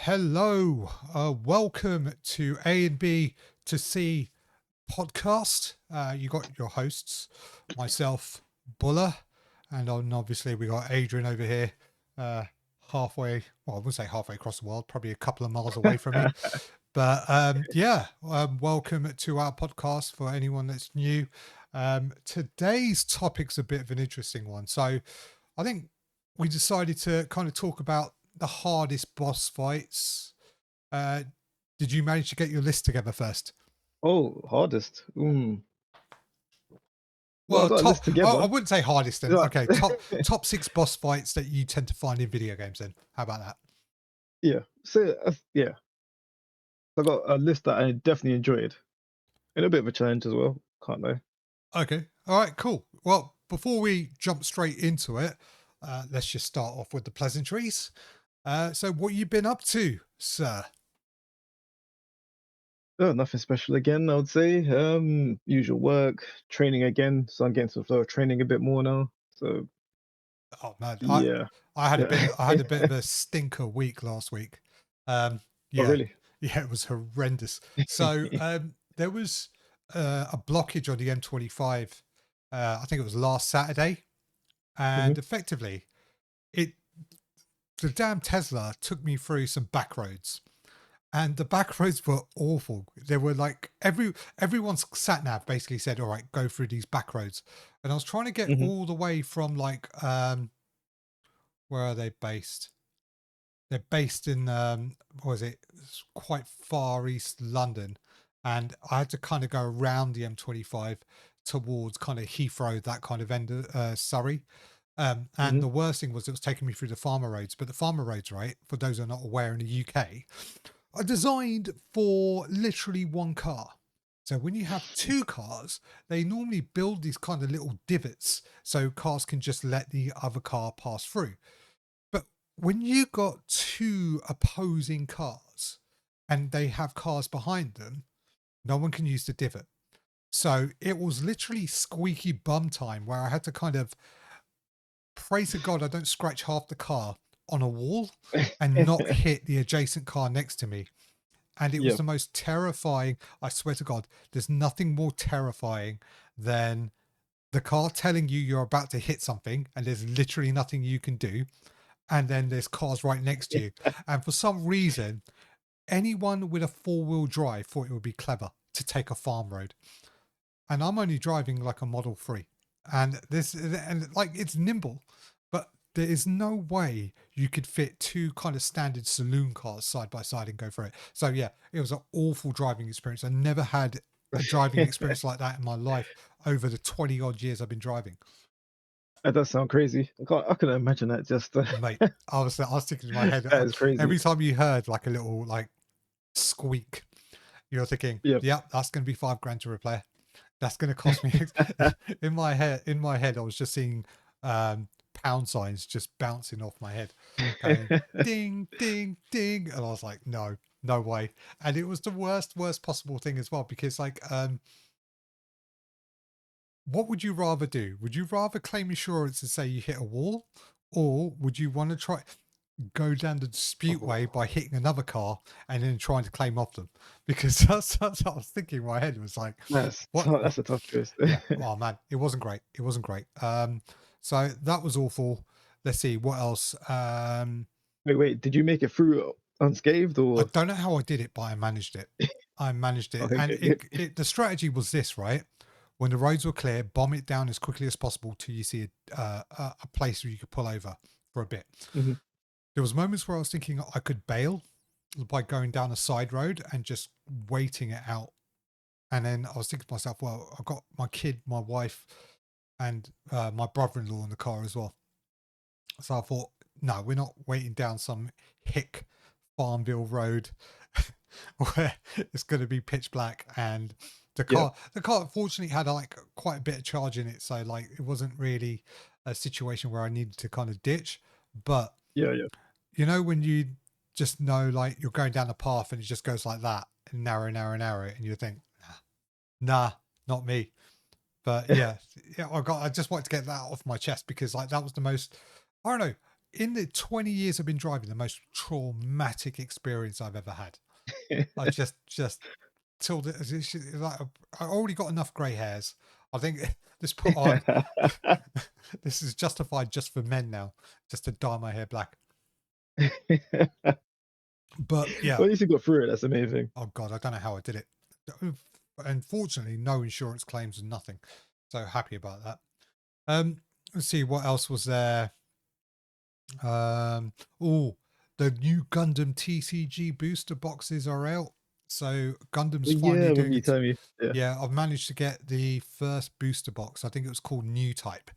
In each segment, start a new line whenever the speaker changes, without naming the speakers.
Hello, welcome to A and B to C podcast. You got your hosts, myself, Buller, and obviously we got Adrian over here, uh, halfway. Well, I wouldn't say halfway across the world, probably a couple of miles away from me. But welcome to our podcast for anyone that's new. Today's topic's a bit of an interesting one. So I think we decided to kind of talk about the hardest boss fights. Uh, did you manage to get your list together first?
Oh, hardest. Well, I
Well,
got a
top.
list
I
together.
wouldn't say hardest then.
Yeah,
Okay, top six boss fights that you tend to find in video games. Then how about that?
yeah. So yeah, I got a list that I definitely enjoyed, and a bit of a challenge as well. Can't lie.
Okay, all right, cool. Well, before we jump straight into it, let's just start off with the pleasantries. So, what you been up to, sir?
Oh, nothing special again. I would say. Usual work, training again. So I'm getting to the flow of training a bit more now. So
Oh man,
yeah,
I had a
yeah.
bit I had a bit of a stinker week last week. Um,
Oh
yeah,
really?
yeah, it was horrendous. So there was a blockage on the M25. I think it was last Saturday,
hmm
and effectively, it the damn Tesla took me through some back roads. And the back roads were awful. They were like everyone's sat nav basically said, "All right, go through these back roads." And I was trying to get
hmm
all the way from like where are they based? They're based in what was it? It's quite far east London, and I had to kind of go around the M25 towards kind of Heathrow, that kind of end of Surrey. And
hmm
the worst thing was it was taking me through the farmer roads. But the farmer roads, right, for those who are not aware, in the UK, are designed for literally one car. So when you have two cars, they normally build these kind of little divots so cars can just let the other car pass through. But when you got two opposing cars and they have cars behind them, no one can use the divot. So it was literally squeaky bum time where I had to kind of pray to God I don't scratch half the car on a wall and not hit the adjacent car next to me. And it was
Yeah.
the most terrifying. I swear to God, there's nothing more terrifying than the car telling you you're about to hit something and there's literally nothing you can do. And then there's cars right next to you. And for some reason, anyone with a four-wheel drive thought it would be clever to take a farm road. And I'm only driving like a Model 3. And like it's nimble, but there is no way you could fit two kind of standard saloon cars side by side and go for it. So yeah, it was an awful driving experience. I never had a driving experience like that in my life over the 20 odd years I've been driving.
That does sound crazy. I couldn't imagine that. Just
Mate, I was thinking in my head
that is crazy.
every time you heard like a little like squeak, you're thinking,
Yeah.
"Yep, that's going to be £5 to repair. That's going to cost me." In my head, I was just seeing pound signs just bouncing off my head, going ding, ding, ding, and I was like, "No, no way!" And it was the worst possible thing as well because like what would you rather do? Would you rather claim insurance and say you hit a wall, or would you want to try go down the dispute way
Oh,
by hitting another car and then trying to claim off them? Because that's what I was thinking in my head. It was like, what?
that's a tough choice.
Yeah. Oh man, it wasn't great. It wasn't great. So that was awful. Let's see what else.
Wait. Did you make it through unscathed
I
or?
don't know how I did it, but I managed it. I managed it,
Okay,
and
good.
the strategy was this, right? When the roads were clear, bomb it down as quickly as possible till you see a place where you could pull over for a bit.
Mhm.
There was moments where I was thinking I could bail by going down a side road and just waiting it out. And then I was thinking to myself, well, I've got my kid, my wife, and my brother-in-law in the car as well. So I thought, no, we're not waiting down some hick Farmville road where it's going to be pitch black. And
Yeah,
the car fortunately had like quite a bit of charge in it. So like, it wasn't really a situation where I needed to kind of ditch, but
yeah.
you know, when you just know, like you're going down a path and it just goes like that and narrow, narrow, narrow. And you think, nah, not me. But yeah, I just wanted to get that off my chest because like that was the most, I don't know. in the 20 years I've been driving, the most traumatic experience I've ever had. I just till the, it's like I already got enough grey hairs. I think this put on this is justified just for men now, just to dye my hair black. But yeah,
Well, at least you got through it. That's amazing.
oh god, I don't know how I did it. Unfortunately, no insurance claims and nothing. So happy about that. Let's see what else was there. Oh, the new Gundam TCG booster boxes are out. So Gundam's
Well, yeah, I
finally
remember
doing
you
its.
telling me. Yeah.
Yeah, I've managed to get the first booster box. I think it was called New Type.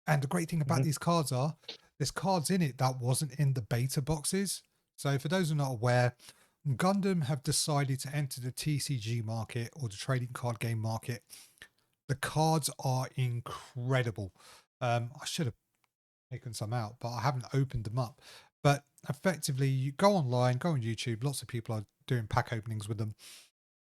And the great thing about
Mhm,
these cards are there's cards in it that wasn't in the beta boxes. So for those who are not aware, Gundam have decided to enter the TCG market or the trading card game market. The cards are incredible. I should have taken some out, but I haven't opened them up. But effectively, you go online, go on YouTube. Lots of people are doing pack openings with them.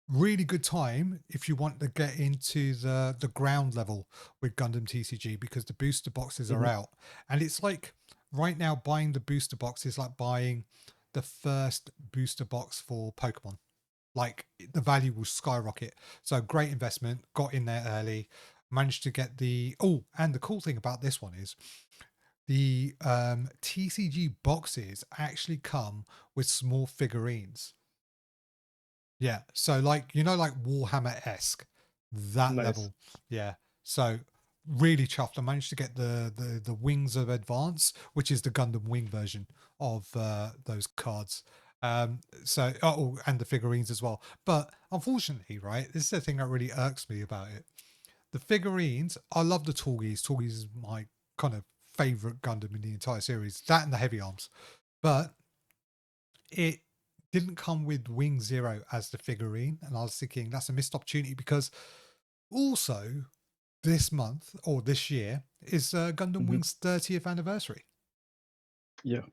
Really good time if you want to get into the ground level with Gundam TCG because the booster boxes are
mhm.
out, and it's like right now buying the booster box is like buying the first booster box for Pokemon. Like the value will skyrocket. So great investment. Got in there early. Managed to get the and the cool thing about this one is the TCG boxes actually come with small figurines. Yeah. So like like Warhammer-esque, that
Nice.
level. Yeah. So really chuffed. I managed to get the Wings of Advance, which is the Gundam Wing version of those cards. So and the figurines as well. But unfortunately, right, this is the thing that really irks me about it. The figurines, I love the Torgis. Torgis is my kind of favorite Gundam in the entire series. That and the heavy arms. But it didn't come with Wing Zero as the figurine. And I was thinking that's a missed opportunity because also this month or this year is Gundam
Mhm.
Wing's 30th anniversary.
Yeah.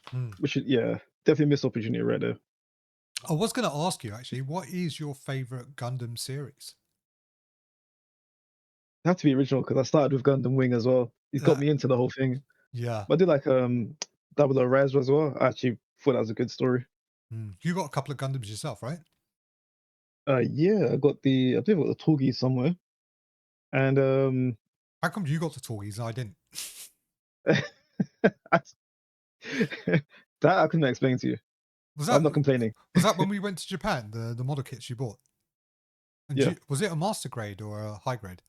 Hmm.
We should. Yeah. Definitely missed opportunity right there.
I was going to ask you actually, what is your favorite Gundam series?
Have to be original because I started with Gundam Wing as well. He's got
Uh,
me into the whole thing.
yeah.
I did like Double O Raz as well. I actually thought that was a good story.
Hmm. You got a couple of Gundams yourself, right?
Yeah, I believe I got the Torgi somewhere, and
How come you got the Torgis and I didn't?
that I couldn't explain to you.
Was
I'm
that
not complaining.
when we went to Japan, the model kits you bought? And
Yeah,
was it a master grade or a high grade?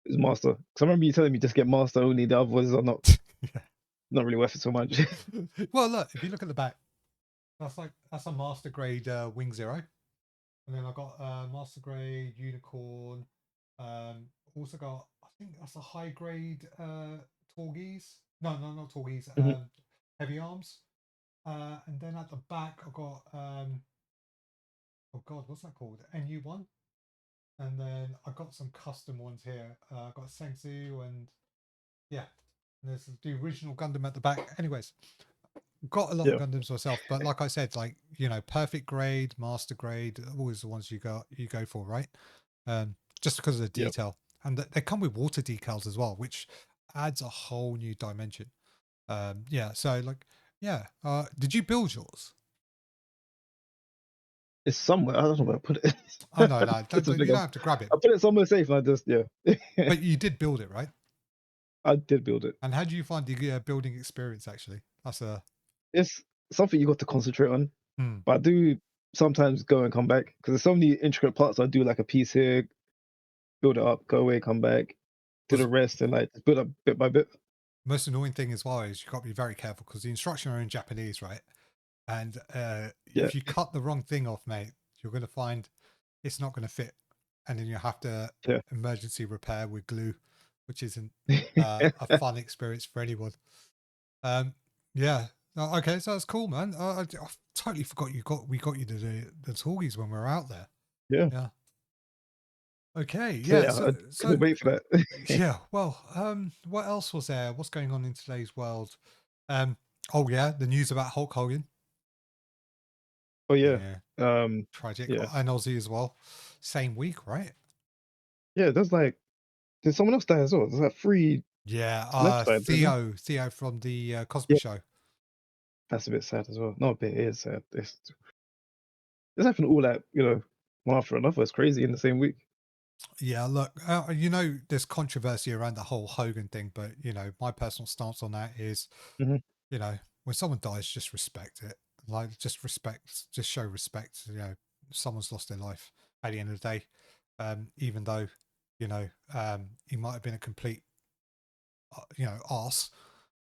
it's Master. Because I remember you telling me just get Master only. The others are
Yeah.
not really worth it so much.
Well, look, if you look at the back, that's a master grade Wing Zero, and then I got master grade Unicorn. Also got I think that's a high grade Torgis. No, no, not Torgis.
Mhm.
Heavy arms. And then at the back I got oh god, what's that called? NU1. And then I got some custom ones here. I got Sensu and yeah, and there's the original Gundam at the back. Anyways, got a lot of
Yeah,
Gundams myself, but like I said, like perfect grade, master grade, always the ones you go for, right? Just because of the
yeah.
detail, and they come with water decals as well, which adds a whole new dimension. Yeah, so like, yeah. Did you build yours?
It's somewhere. I don't know where I put it.
Oh no, no,
It's a
you
big
don't
one.
have to grab it,
I put it somewhere safe, and I just
but you did build it, right?
I did build it.
And how do you find the building experience? Actually, that's a
It's something you got to concentrate on.
hmm.
But I do sometimes go and come back because there's so many intricate parts. I do like a piece here, build it up, go away, come back, do
Was
the rest, and like build up bit by bit.
most annoying thing as well is you got to be very careful because the instructions are in Japanese, right? And
Yeah,
if you cut the wrong thing off, mate, you're going to find it's not going to fit, and then you have to
yeah.
emergency repair with glue, which isn't a fun experience for anyone. Um, yeah. Okay, so that's cool, man. I totally forgot we got you the talkies when we were out there.
Yeah.
Yeah. Okay.
So
Yeah.
yeah,
So
I couldn't wait for that.
yeah. Well, what else was there? What's going on in today's world? Um, oh yeah, the news about Hulk Hogan.
Oh yeah.
Yeah.
Um
Tragic.
yeah.
And Ozzy as well. Same week, right?
Yeah, there's like did someone else die as well? There's like three
Yeah,
Left side, didn't he?
Theo from the Cosby
Yeah,
Show.
that's a bit sad as well. Not a bit, it is sad. It's happened all that, one after another. It's crazy in the same week.
Yeah, look, there's controversy around the whole Hogan thing, but my personal stance on that is,
Hmm.
when someone dies, just respect it. Like, just show respect. Someone's lost their life at the end of the day, even though, he might have been a complete, arse,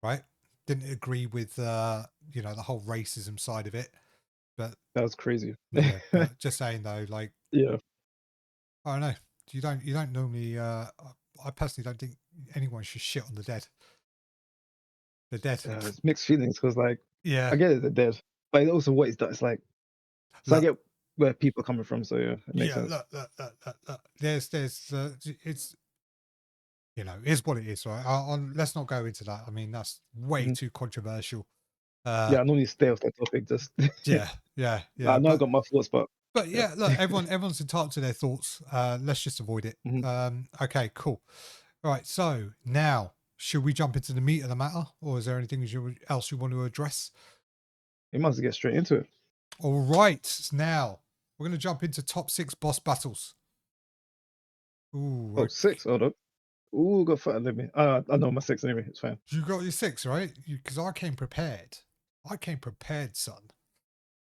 right? Didn't agree with, the whole racism side of it, but
That was crazy.
yeah, but just saying though, like,
Yeah,
I don't know. You don't normally. I personally don't think anyone should shit on the dead. They're dead.
it's mixed feelings because, like,
Yeah.
I get it, they're dead, but also what he's done. It's like, so I
Look.
get where people are coming from. So yeah, it makes
Yeah.
sense.
Look. It's it's what it is, right? Let's not go into that. I mean, that's way
Hmm.
too controversial. Uh,
Yeah, I normally stay off that topic. Just
yeah.
I know I got my thoughts, but
But
yeah.
yeah, look, everyone's entitled to their thoughts. Let's just avoid it.
Hmm.
Okay, cool. All right. So now, should we jump into the meat of the matter, or is there anything else you want to address?
You might as well get straight into it.
All right, now we're going to jump into top six boss battles. Ooh,
Oh,
okay.
six. Hold up. Ooh, got further than me. I know my six anyway. It's fine.
You got your six, right? Because I came prepared. I came prepared, son.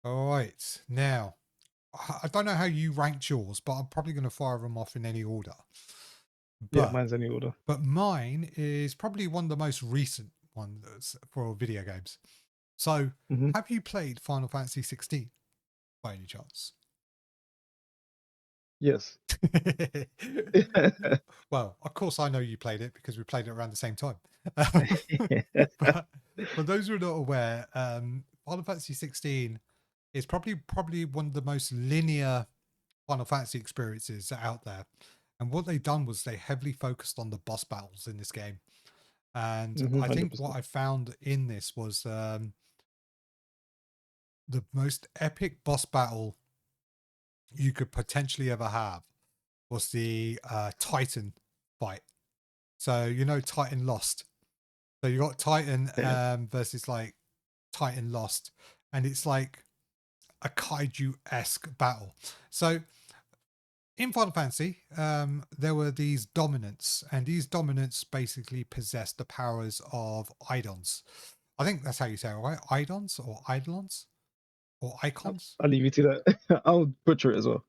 All right, now I don't know how you ranked yours, but I'm probably going to fire them off in any order.
Yeah,
But
mine's any order.
mine is probably one of the most recent ones for video games. So,
Hmm.
have you played Final Fantasy 16 by any chance?
Yes.
Well, of course, I know you played it because we played it around the same time. But for those who are not aware, Final Fantasy 16 is probably one of the most linear Final Fantasy experiences out there. And what they've done was they heavily focused on the boss battles in this game. And I think what
100%.
I found in this was the most epic boss battle you could potentially ever have was the Titan fight. So Titan lost. So you got Titan
Yeah.
versus like Titan lost, and it's like a kaiju-esque battle. So in Final Fantasy, there were these dominants, and these dominants basically possessed the powers of Idons. I think that's how you say it, right? Idons or Eidolons or icons.
I'll leave you to that. I'll butcher it as well.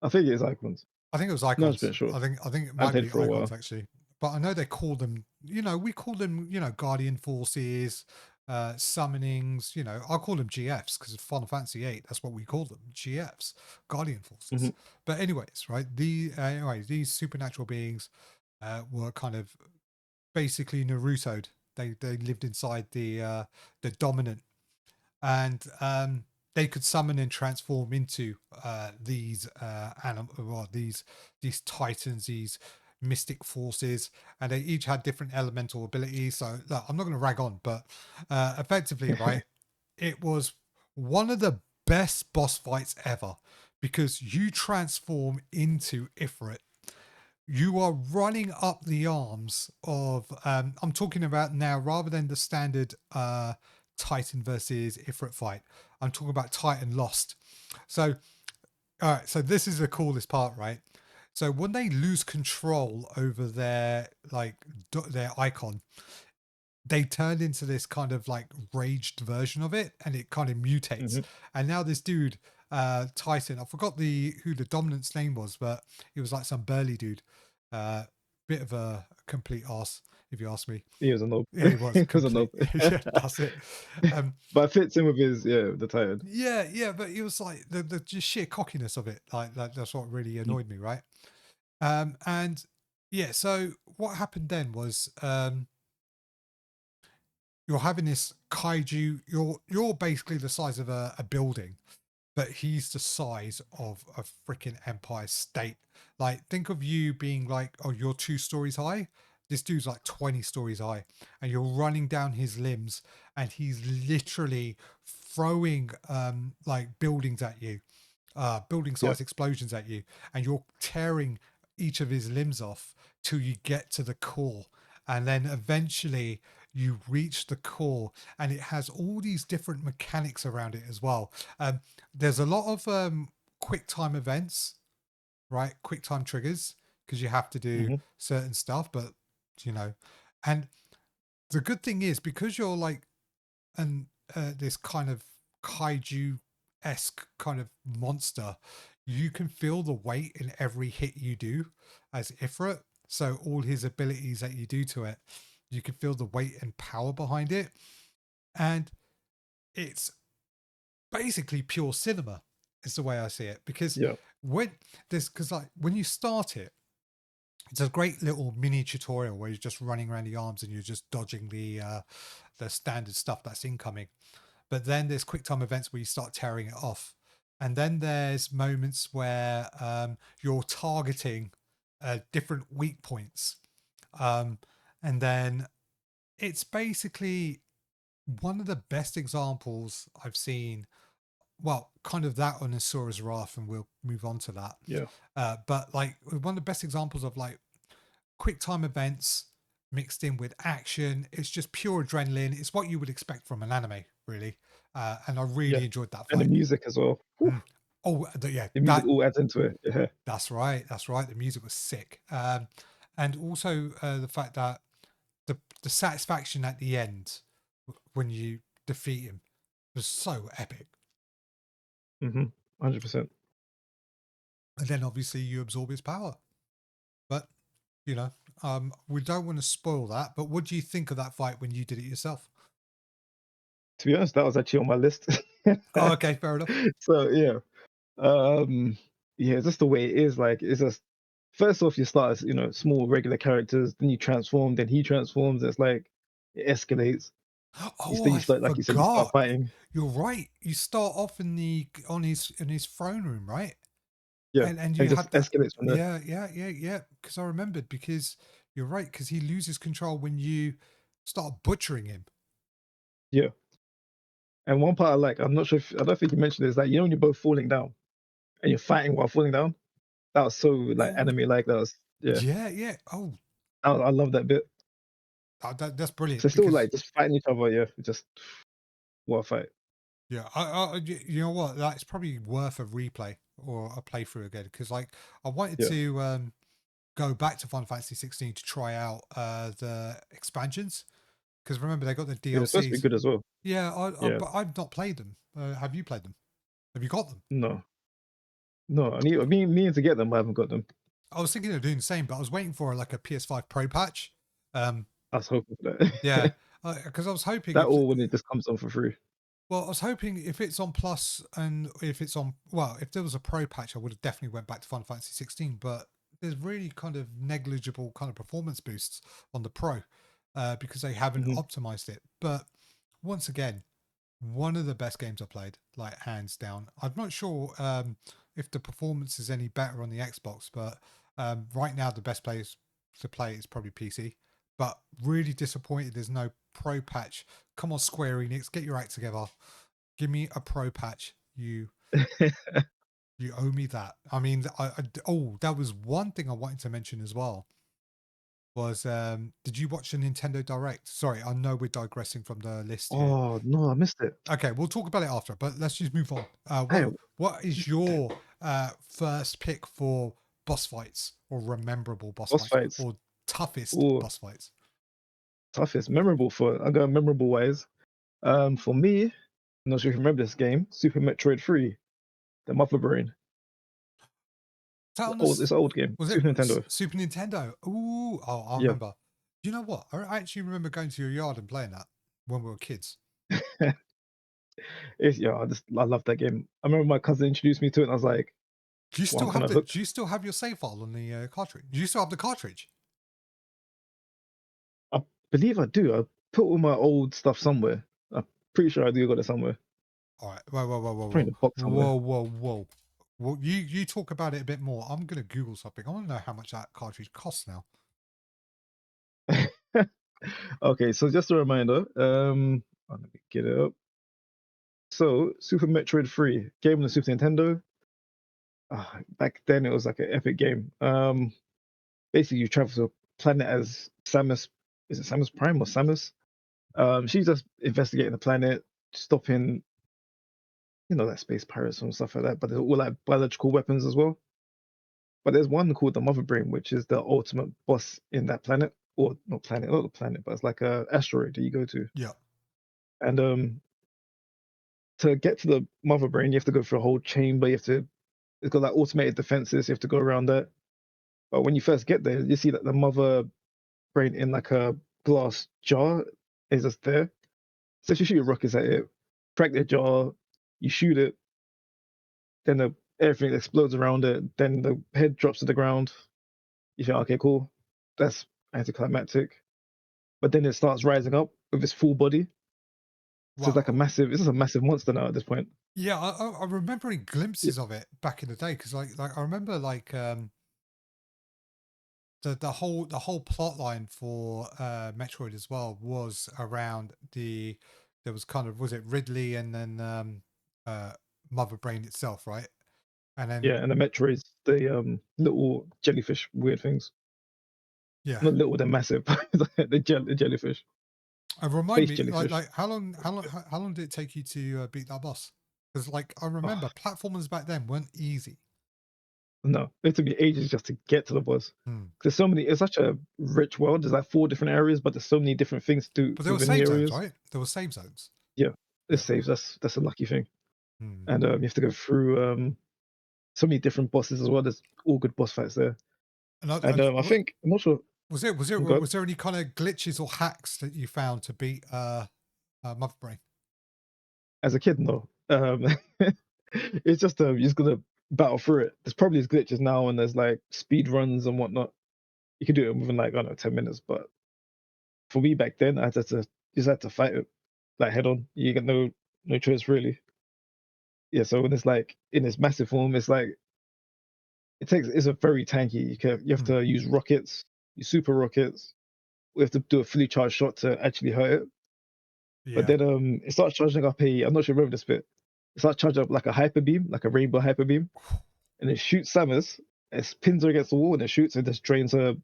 I think it is icons.
I think it was
No, it's
icons.
been sure.
I think it
I
might
played
be
for a
icons
while.
actually, but I know they call them. We call them guardian forces, summonings. I'll call them GFs because Final Fantasy VIII. That's what we call them, GFs, guardian forces.
Hmm.
But anyways, right? These supernatural beings were kind of basically Naruto'd. They lived inside the dominant, and they could summon and transform into these well, these titans, these mystic forces, and they each had different elemental abilities. So look, I'm not going to rag on, but effectively, right, it was one of the best boss fights ever because you transform into Ifrit. You are running up the arms of I'm talking about now rather than the standard Titan versus Ifrit fight. I'm talking about Titan Lost. So all right, so this is the coolest part, right? So when they lose control over their their icon, they turned into this kind of like raged version of it, and it kind of mutates.
Hmm.
And now this dude, Titan, I forgot who the dominant's name was, but he was like some burly dude, bit of a complete arse, if you ask me.
He was a nob.
Yeah, he was
He was a
complete.
nob.
Yeah, that's it. Um,
But it fits in with his, the tired.
yeah, but it was like the just sheer cockiness of it. Like that's what really
Mm.
annoyed me, right? And yeah, so what happened then was you're having this kaiju. You're basically the size of a building, but he's the size of a freaking Empire State. Like, think of you being like, oh, you're 2 stories high. This dude's like 20 stories high, and you're running down his limbs, and he's literally throwing like buildings at you, building
Yep.
size explosions at you, and you're tearing each of his limbs off till you get to the core. And then eventually you reach the core, and it has all these different mechanics around it as well. There's a lot of quick time events, right? Quick time triggers, because you have to do
Mhm.
certain stuff, but you know, and the good thing is because you're like and this kind of kaiju esque kind of monster, you can feel the weight in every hit you do as Ifrit. So all his abilities that you do to it, you can feel the weight and power behind it, and it's basically pure cinema. Is the way I see it, because
Yeah.
when because like when you start it, it's a great little mini tutorial where you're just running around the arms and you're just dodging the standard stuff that's incoming. But then there's quick time events where you start tearing it off. And then there's moments where you're targeting different weak points. Um, and then it's basically one of the best examples I've seen. Well, kind of that on Asura's Wrath, and we'll move on to that.
Yeah.
But like one of the best examples of like quick time events mixed in with action. It's just pure adrenaline. It's what you would expect from an anime, really. And I
Yeah.
really enjoyed that
And the
fight.
music as well. Whew,
Mm. Oh, yeah,
the music all adds into it. Yeah.
that's right. That's right. The music was sick. And also the fact that the satisfaction at the end when you defeat him was so epic.
100%.
And then obviously you absorb his power. But you know, we don't want to spoil that. But what do you think of that fight when you did it yourself?
To be honest, that was actually on my list.
Oh, okay, fair enough.
So yeah. Um yeah, just the way it is, like it's just first off you start as, small regular characters, then you transform, then he transforms, it's like it escalates.
Oh,
Then you
I
start like you said, you start
forgot.
fighting.
You're right. You start off in the on his throne room, right?
Yeah.
And
And
you
it just
had that.
escalates from there.
Yeah, yeah, yeah, yeah. Because I remembered. Because you're right. Because he loses control when you start butchering him.
Yeah. And one part I like, I'm not sure if I don't think you mentioned this, like when you're both falling down and you're fighting while falling down. That was so like
Oh,
anime like that was yeah.
yeah, yeah. Oh,
I love that bit.
that's
So
brilliant.
still
Because
like just fighting each other, yeah. Just what a fight.
yeah, you know what? That's probably worth a replay or a playthrough again. Because like I wanted
Yeah.
to go back to Final Fantasy 16 to try out the expansions. Because remember they got the
Yeah, it's supposed to be
DLCs.
good as well.
Yeah,
Yeah.
but I've not played them. Have you played them? Have you got them?
No. No. I need me meaning to get them, but I haven't got them.
I was thinking of doing the same, but I was waiting for like a PS5 Pro patch. Um,
I was hoping for that.
yeah, because I was hoping
That
if
all when it just comes on for free.
well, I was hoping if it's on Plus and if it's on well, if there was a Pro patch, I would have definitely went back to Final Fantasy 16. But there's really kind of negligible kind of performance boosts on the Pro because they haven't
Hmm.
optimized it. But once again, one of the best games I played, like hands down. I'm not sure if the performance is any better on the Xbox, but right now the best place to play is probably PC. But really disappointed there's no pro patch. Come on, Square Enix, get your act together. Give me a pro patch. You owe me that. I mean, oh, that was one thing I wanted to mention as well. Was did you watch the Nintendo Direct? Sorry, I know we're digressing from the list here.
Oh no, I missed it.
Okay, we'll talk about it after, but let's just move on.
Hey,
What is your first pick for boss fights or memorable boss
boss
fights
fights.
or toughest
Oh,
boss fights?
toughest, memorable for I got memorable wise. For me, I'm not sure if you remember this game, Super Metroid 3, the Mother Brain. It's an old game,
Was it
Super Nintendo.
Super Nintendo? Ooh, oh, I
Yeah.
remember. You know what? I actually remember going to your yard and playing that when we were kids.
I love that game. I remember my cousin introduced me to it, and I was like,
Do you
"Well, I'm
still
kind
have
of
the?
hooked."
Do you still have your save file on the cartridge? Do you still have the cartridge?
I believe I do. I put all my old stuff somewhere. I'm pretty sure I do got it somewhere.
All right. Whoa, whoa, whoa,
It's
whoa,
probably in
whoa,
the box somewhere.
whoa, whoa, whoa. Well, you talk about it a bit more. I'm gonna Google something. I want to know how much that cartridge costs now.
Okay, so just a reminder. Let me get it up. So, Super Metroid 3, game on the Super Nintendo. Back then, it was like an epic game. basically you travel to a planet as Samus. Is it Samus Prime or Samus? She's just investigating the planet, stopping, like space pirates and stuff like that. But there's all like biological weapons as well. But there's one called the Mother Brain, which is the ultimate boss in that planet, or not the planet, but it's like a asteroid that you go to.
Yeah.
And to get to the Mother Brain, you have to go through a whole chamber. It's got like automated defenses. You have to go around that. But when you first get there, you see that the Mother Brain in like a glass jar is just there. So if you shoot rockets at it, crack the jar, you shoot it, then everything explodes around it. Then the head drops to the ground. You think, okay, cool, that's anticlimactic. But then it starts rising up with its full body. So it's like a
Wow.
massive. It's just a massive monster now at this point.
Yeah, I'm remembering
Yeah,
glimpses of it back in the day because like I remember like the whole plot line for Metroid as well was around there was kind of, was it Ridley and then uh Mother Brain itself, right? And then
yeah, and the Metroids, the little jellyfish, weird things.
yeah,
Not little, they're massive. The jellyfish,
remind
space
me
jellyfish.
how long did it take you to beat that boss? Because like I remember
Oh,
platformers back then weren't easy.
no, it took me ages just to get to the boss.
Hmm.
There's so many. It's such a rich world. There's like 4 different areas, but there's so many different things to do
But there were
within the
save zones,
areas.
right? There were save zones.
Yeah, it
Yeah.
saves. That's a lucky thing.
Hmm.
And you have to go through so many different bosses as well. There's all good boss fights there. And
And
I think I'm not sure. God,
was there any kind of glitches or hacks that you found to beat Mother Brain?
as a kid, no. It's just you're just gonna battle through it. There's probably glitches now, and there's like speed runs and whatnot. You can do it within like I don't know 10 minutes. But for me back then, I had to just had to fight it like head on. You get no choice really. Yeah. So when it's like in its massive form, it's like it's a very tanky. You have
Hmm.
to use rockets, use super rockets. We have to do a fully charged shot to actually hurt it. But
Yeah.
then it starts charging up a. I'm not sure if you remember this bit. It starts charging up like a hyper beam, like a rainbow hyper beam, and it shoots Samus. It pins her against the wall and it shoots and just drains her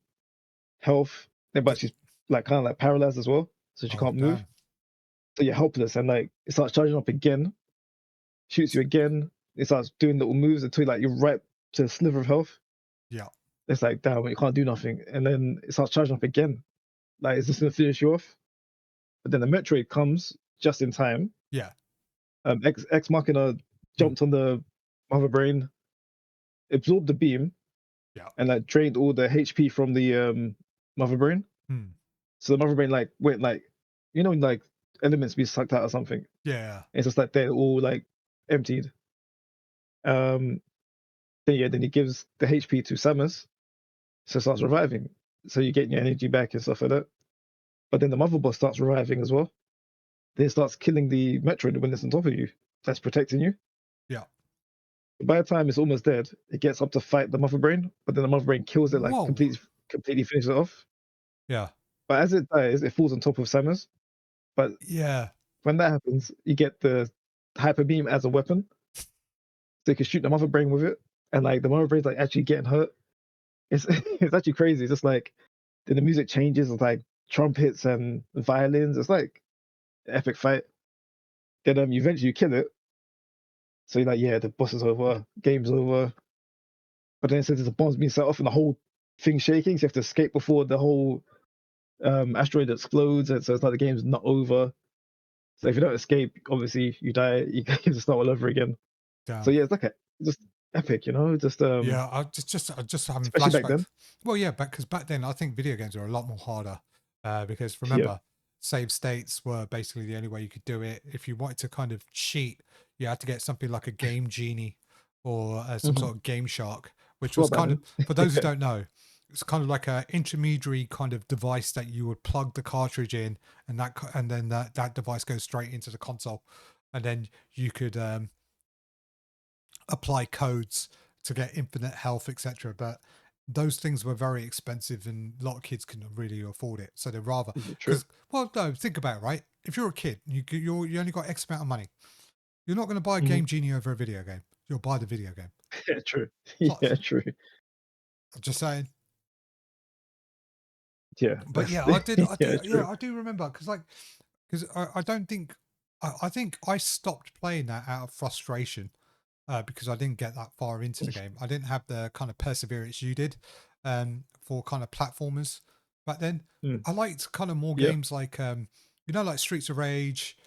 health. Yeah, but
The,
she's like kind of like paralyzed as well, so she
oh
can't move.
damn.
So you're helpless, and like it starts charging up again, shoots you again. It starts doing little moves until like you're right to a sliver of health.
Yeah.
It's like damn, you can't do nothing, and then it starts charging up again. Like it's just gonna finish you off. But then the Metroid comes just in time.
Yeah.
Ex Machina
Hmm.
jumped on the Mother Brain, absorbed the beam,
Yeah.
and like drained all the HP from the Mother Brain.
Hmm.
So the Mother Brain like went like, when like elements be sucked out or something.
Yeah.
It's just like they're all like emptied. Um, then he gives the HP to Samus, so it starts reviving. So you're getting your energy back and stuff like that. But then the Mother Boss starts reviving as well. Then it starts killing the Metroid when it's on top of you. That's protecting you.
Yeah.
By the time it's almost dead, it gets up to fight the Mother Brain, but then the Mother Brain kills it, like
Whoa.
completely finishes it off.
Yeah.
But as it dies, it falls on top of Samus. But
Yeah.
when that happens, you get the hyper beam as a weapon, so you can shoot the Mother Brain with it, and like the Mother Brain's like actually getting hurt. It's it's actually crazy. It's just like then the music changes, it's like trumpets and violins. It's like an epic fight. Then eventually you kill it, so you're like, yeah, the boss is over, game's over. But then it says there's a bomb's being set off and the whole thing's shaking, so you have to escape before the whole asteroid explodes, and so it's like the game's not over. So if you don't escape, obviously you die. You have to start all over again. So
Damn.
yeah, it's like just epic, Just
Yeah, I just having
especially back then.
flashbacks. Well, yeah, because back then I think video games were a lot more harder. Because
Yeah.
remember, save states were basically the only way you could do it. If you wanted to kind of cheat, you had to get something like a game genie or some
Hmm.
sort of game shark, which was
Forgot
kind
about
of,
them.
for those who don't know, it's kind of like a intermediary kind of device that you would plug the cartridge in, and and then that device goes straight into the console, and then you could apply codes to get infinite health, etc. But those things were very expensive, and a lot of kids couldn't really afford it. So they rather,
Yeah, true.
because, well, no, think about it, right? If you're a kid, you only got X amount of money. You're not going to buy a
Hmm.
game genie over a video game. You'll buy the video game.
Yeah, true.
So,
Yeah, true.
I'm just saying.
Yeah,
But
that's
yeah, I did. I
yeah,
do.
true.
Yeah, I do remember because I don't think I think I stopped playing that out of frustration because I didn't get that far into the game. I didn't have the kind of perseverance you did for kind of platformers back then.
Mm,
I liked kind of more
yeah,
games like like Streets of Rage,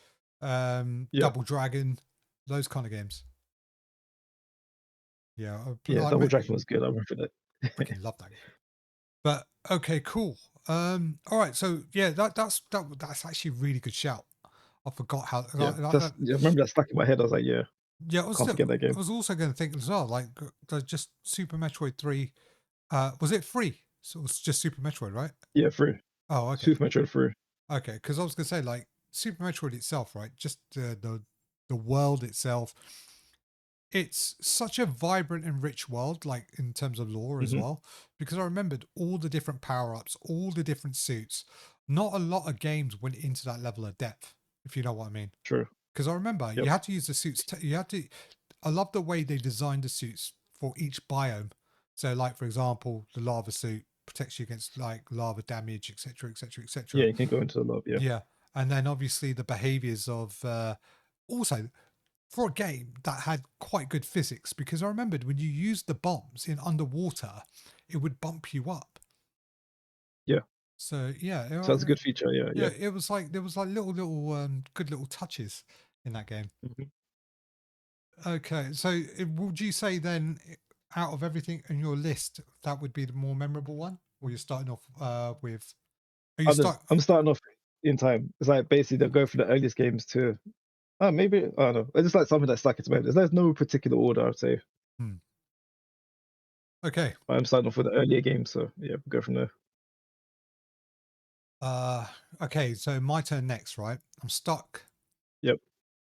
yeah,
Double Dragon, those kind of games. Yeah,
yeah.
I
Double Dragon was good. I remember that.
freaking love that game. But okay, cool. All right, so yeah, that's actually a really good shout. I forgot how.
Yeah, that's yeah, I remember that stuck in my head. I was like, yeah,
Yeah,
can't forget that
I
game.
was also going to think as well, like just Super Metroid 3. Was it free? So it was just Super Metroid, right?
Yeah, free.
Oh, okay.
Super Metroid free.
Okay, because I was going to say like Super Metroid itself, right? Just the world itself. It's such a vibrant and rich world, like in terms of lore as
Hmm.
well. Because I remembered all the different power ups, all the different suits. Not a lot of games went into that level of depth, if you know what I mean.
True.
Because I remember
Yep.
you had to use the suits. You had to. I love the way they designed the suits for each biome. So, like for example, the lava suit protects you against like lava damage, etc., etc.,
Yeah,
etc.
you can go into the love. Yeah.
Yeah, and then obviously the behaviors of also for a game that had quite good physics. Because I remembered when you used the bombs in underwater, it would bump you up.
Yeah.
So yeah,
So that's a good feature. Yeah,
yeah,
yeah.
it was like there was like little good little touches in that game.
Hmm.
Okay, so would you say then, out of everything in your list, that would be the more memorable one, or you're starting off with? Are you start?
I'm starting off in time. It's like basically they'll go from the earliest games to maybe I don't know. It's just like something that's stuck into my head. There's no particular order, I'd say.
Hmm. Okay.
But I'm starting off with the earlier games, so yeah, we'll go from there.
Uh, okay. So my turn next, right? I'm
Yep.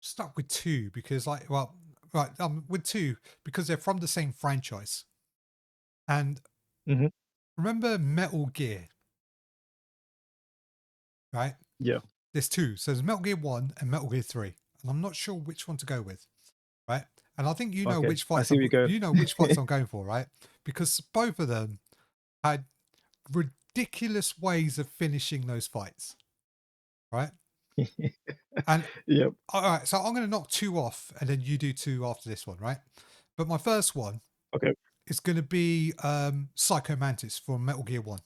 stuck with two because, like, well, right, with two because they're from the same franchise. And
Hmm.
remember Metal Gear, right?
Yeah.
There's two. So there's Metal Gear One and Metal Gear Three, and I'm not sure which one to go with. Right? And I think
Okay. I see where you're
you know which
going.
fights I'm going for, right? Because both of them had ridiculous ways of finishing those fights, right? And
Yep.
all right, so I'm going to knock two off, and then you do two after this one, right? But my first one
Okay.
is going to be Psycho Mantis from Metal Gear One,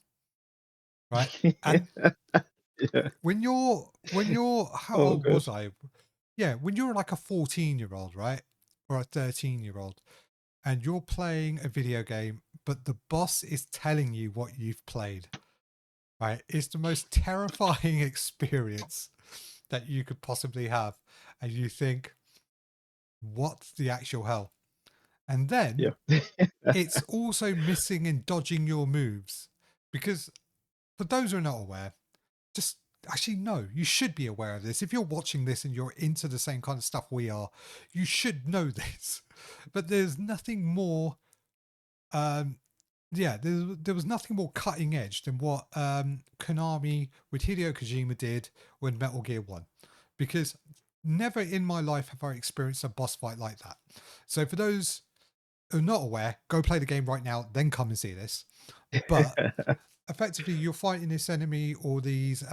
right? And
Yeah.
when you're how
Oh
old
god.
was I? Yeah, when you're like a 14-year-old, right, or a 13-year-old, and you're playing a video game, but the boss is telling you what you've played, right? It's the most terrifying experience that you could possibly have. And you think, what the actual hell? And then
Yeah.
it's also missing and dodging your moves. Because for those who are not aware, just actually, no, you should be aware of this. If you're watching this and you're into the same kind of stuff we are, you should know this. But there's nothing more um, yeah, there was nothing more cutting edge than what Konami with Hideo Kojima did with Metal Gear 1. Because never in my life have I experienced a boss fight like that. So for those who are not aware, go play the game right now, then come and see this. But effectively you're fighting this enemy or this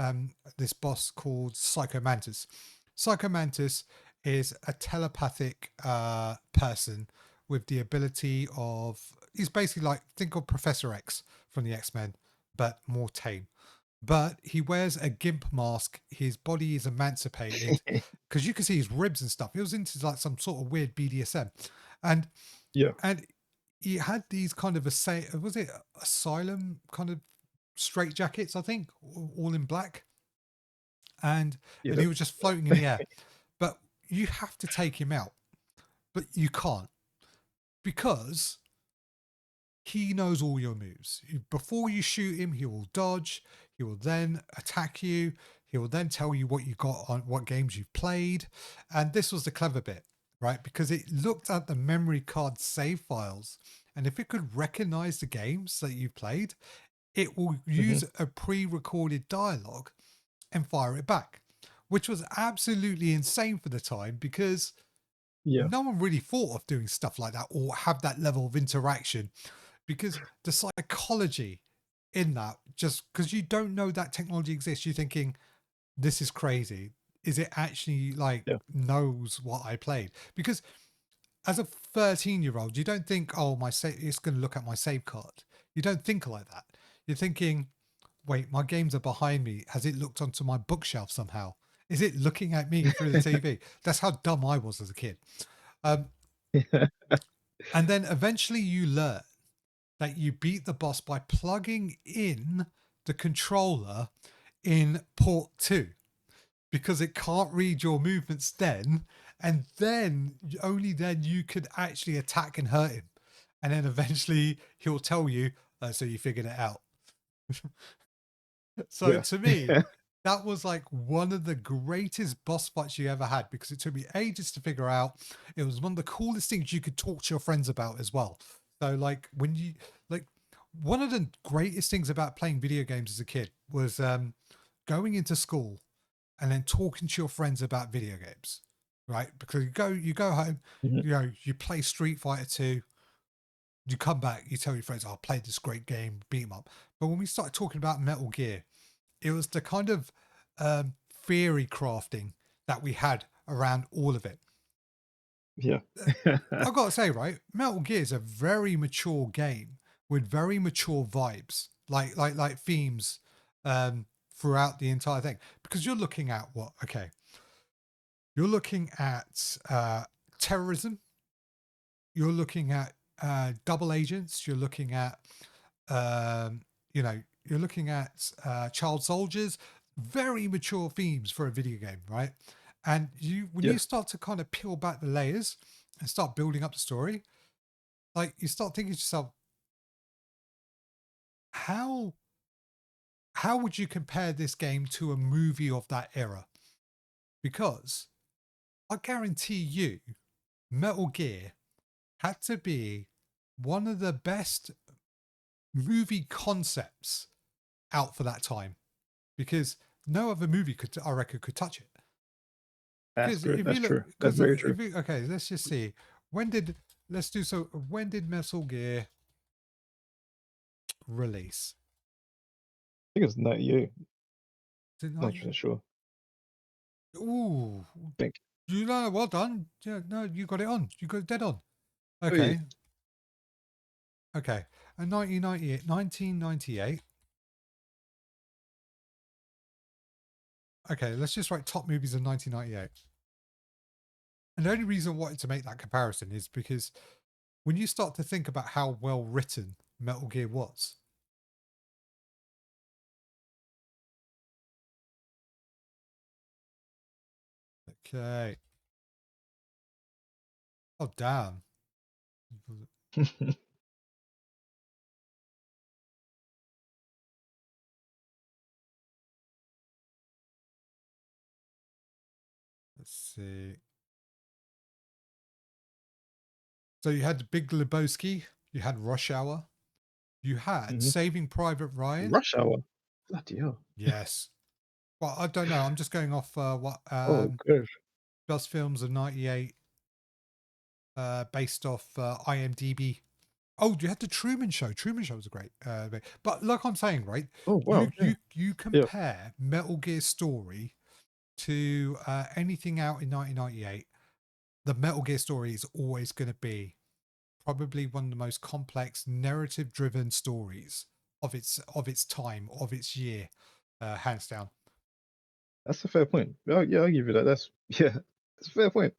boss called Psycho Mantis. Psycho Mantis is a telepathic person with the ability of he's basically like think of Professor X from the X-Men, but more tame. But he wears a gimp mask, his body is emancipated because you can see his ribs and stuff. He was into like some sort of weird BDSM. And
Yeah.
and he had these kind of was it asylum kind of straight jackets, I think, all in black, and
Yep.
he was just floating in the air. But you have to take him out, but you can't because he knows all your moves. Before you shoot him, he will dodge. He will then attack you. He will then tell you what you got on what games you've played. And this was the clever bit, right? Because it looked at the memory card save files. And if it could recognize the games that you played, it will
Hmm.
use a pre recorded dialogue and fire it back, which was absolutely insane for the time because
Yeah.
no one really thought of doing stuff like that or have that level of interaction because the psychology in that, just because you don't know that technology exists. You're thinking, this is crazy. Is it actually like
Yeah.
knows what I played? Because as a 13-year-old, you don't think, oh, my save, it's going to look at my save card. You don't think like that. You're thinking, wait, my games are behind me. Has it looked onto my bookshelf somehow? Is it looking at me through the TV? That's how dumb I was as a kid. Um, and then eventually you learn that you beat the boss by plugging in the controller in port 2 because it can't read your movements then, and then only then you could actually attack and hurt him, and then eventually he'll tell you, so you figured it out. So
Yeah.
to me, that was like one of the greatest boss fights you ever had, because it took me ages to figure out. It was one of the coolest things you could talk to your friends about as well. So like when you like one of the greatest things about playing video games as a kid was going into school and then talking to your friends about video games, right? Because you go home,
Mhm.
you play Street Fighter 2, you come back, you tell your friends, "Oh, I played this great game, beat 'em up." But when we started talking about Metal Gear, it was the kind of theory crafting that we had around all of it.
Yeah.
I've got to say, right, Metal Gear is a very mature game with very mature vibes, like themes throughout the entire thing. Because you're looking at what? Okay, you're looking at terrorism. You're looking at double agents. You're looking at, you're looking at child soldiers. Very mature themes for a video game, right? And when
Yeah.
you start to kind of peel back the layers and start building up the story, like you start thinking to yourself, how how would you compare this game to a movie of that era? Because I guarantee you, Metal Gear had to be one of the best movie concepts out for that time, because no other movie could, I reckon, could touch it.
That's
Because
good.
if
That's
you look,
true. That's
because
very true.
if you, okay, let's just see, when did let's do so. When did Metal Gear release?
I think it's 98.
Did
Not
I?
even sure.
Ooh,
I think.
well done. Yeah, no, you got it on. You got it dead on.
Oh, yeah.
Okay, okay. And 1998, 1998. Okay, let's just write top movies of 1998. And the only reason I wanted to make that comparison is because when you start to think about how well written Metal Gear was, okay. Oh, damn. Let's see. So you had Big Lebowski, you had Rush Hour, you had
Mhm.
Saving Private Ryan.
Rush Hour. Bloody hell.
Yes. Well, I don't know. I'm just going off what
Oh, good.
Best Films of 98 based off IMDb. Oh, you had the Truman Show. Truman Show was a great, but like I'm saying, right?
Oh,
You
wow. Yeah.
you you
Yeah.
compare Metal Gear Story to anything out in 1998. The Metal Gear story is always going to be probably one of the most complex, narrative-driven stories of its time, of its year, hands down.
That's a fair point. Oh, yeah, I'll give you that. That's yeah. That's a fair point.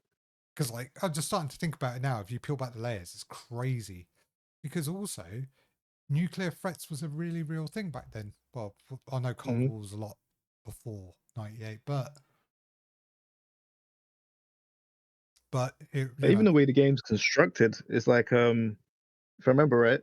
Because like I'm just starting to think about it now. If you peel back the layers, it's crazy. Because also nuclear threats was a really real thing back then. Well, I know Cold
Mhm.
War was a lot before '98, but it,
Even the way the game's constructed is like, if I remember right,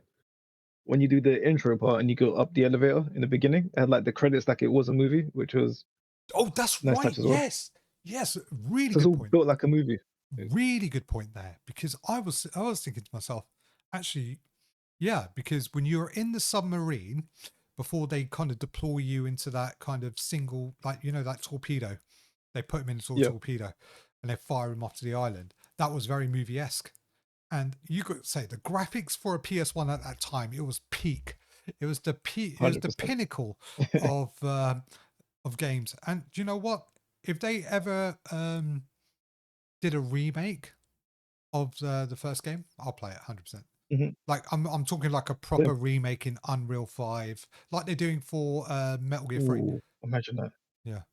when you do the intro part and you go up the elevator in the beginning, and like the credits like it was a movie, which was
oh, that's
nice
right.
touch as well.
Yes, yes, really
So it's
good
all
point.
built like a movie.
Really good point there, because I was thinking to myself, actually, yeah, because when you're in the submarine before they kind of deploy you into that kind of single, like that torpedo, they put him into a
Yeah,
torpedo and they fire him off to the island. That was very movie esque, and you could say the graphics for a PS1 at that time, it was peak. it was the
100%.
pinnacle of games. And do you know what? If they ever did a remake of the first game, I'll play it 100%.
Mhm.
Like I'm talking like a proper
Same.
remake in Unreal 5, like they're doing for Metal Gear 3.
Ooh, imagine that.
Yeah.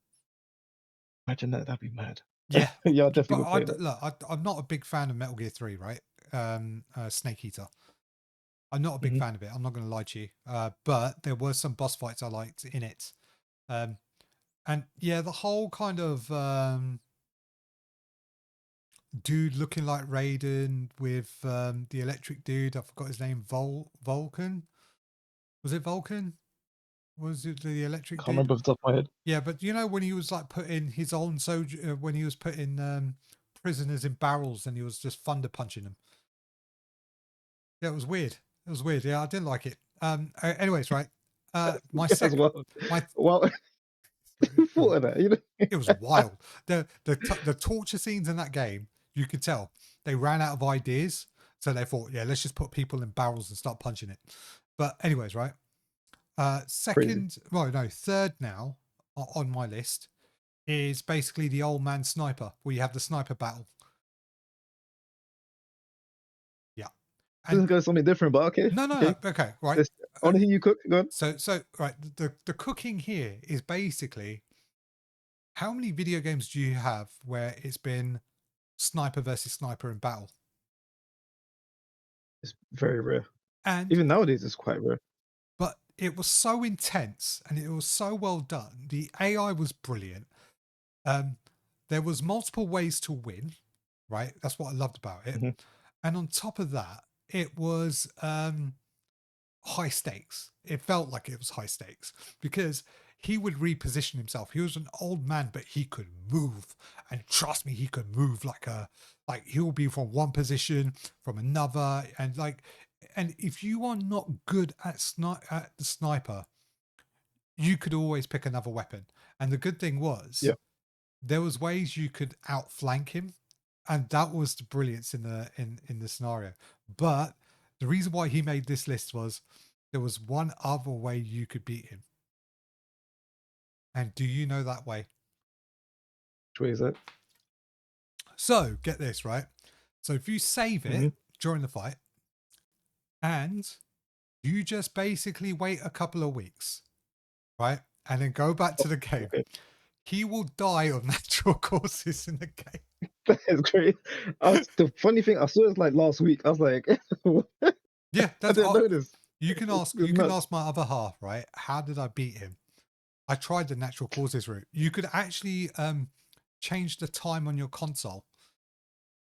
Imagine that, that'd be mad.
Yeah,
Yeah, I definitely
but
would play that.
look, I'm not a big fan of Metal Gear 3, right? Snake Eater. I'm not a big
Mhm.
fan of it. I'm not going to lie to you. But there were some boss fights I liked in it. Um, and yeah, the whole kind of dude looking like Raiden with the electric dude. I forgot his name. Vulcan. Was it Vulcan? Was it the electric
Can't
dude?
remember off the top of my head.
Yeah, but you know when he was like putting his own soldier, when he was putting prisoners in barrels, and he was just thunder punching them. Yeah, it was weird. It was weird. Yeah, I didn't like it. Anyways, right. My
As
second,
well.
my
Well, who thought of that, you know?
it was wild. The torture scenes in that game, you could tell they ran out of ideas, so they thought, yeah, let's just put people in barrels and start punching it. But anyways, right.
Crazy.
Second, well, no, third now on my list is basically the old man sniper, where you have the sniper battle. Yeah,
This
and
is going something different, but okay,
no, no, no.
okay.
Okay, right.
Let's I wanna hear you cook. Go on.
So right, the cooking here is basically how many video games do you have where it's been sniper versus sniper in battle?
It's very rare.
And
Even nowadays, it's quite rare.
but it was so intense and it was so well done. The AI was brilliant. Um, there was multiple ways to win, right? That's what I loved about it.
Mhm.
And on top of that, it was high stakes. It felt like it was high stakes because he would reposition himself. He was an old man, but he could move. And trust me, he could move like he'll be from one position, from another. And if you are not good at the sniper, you could always pick another weapon. And the good thing was
Yeah,
there was ways you could outflank him, and that was the brilliance in the scenario. But the reason why he made this list was there was one other way you could beat him. And do you know that way?
which way is that?
So get this, right? So if you save
Mhm.
it during the fight and you just basically wait a couple of weeks, right? And then go back
Oh,
to the game,
okay.
he will die of natural causes in the game.
That is great. The funny thing, I saw this, like, last week. I was like,
Yeah,
I
that's
didn't know this.
you can
It's
ask
nuts.
my other half, right? How did I beat him? I tried the natural causes route. You could actually change the time on your console,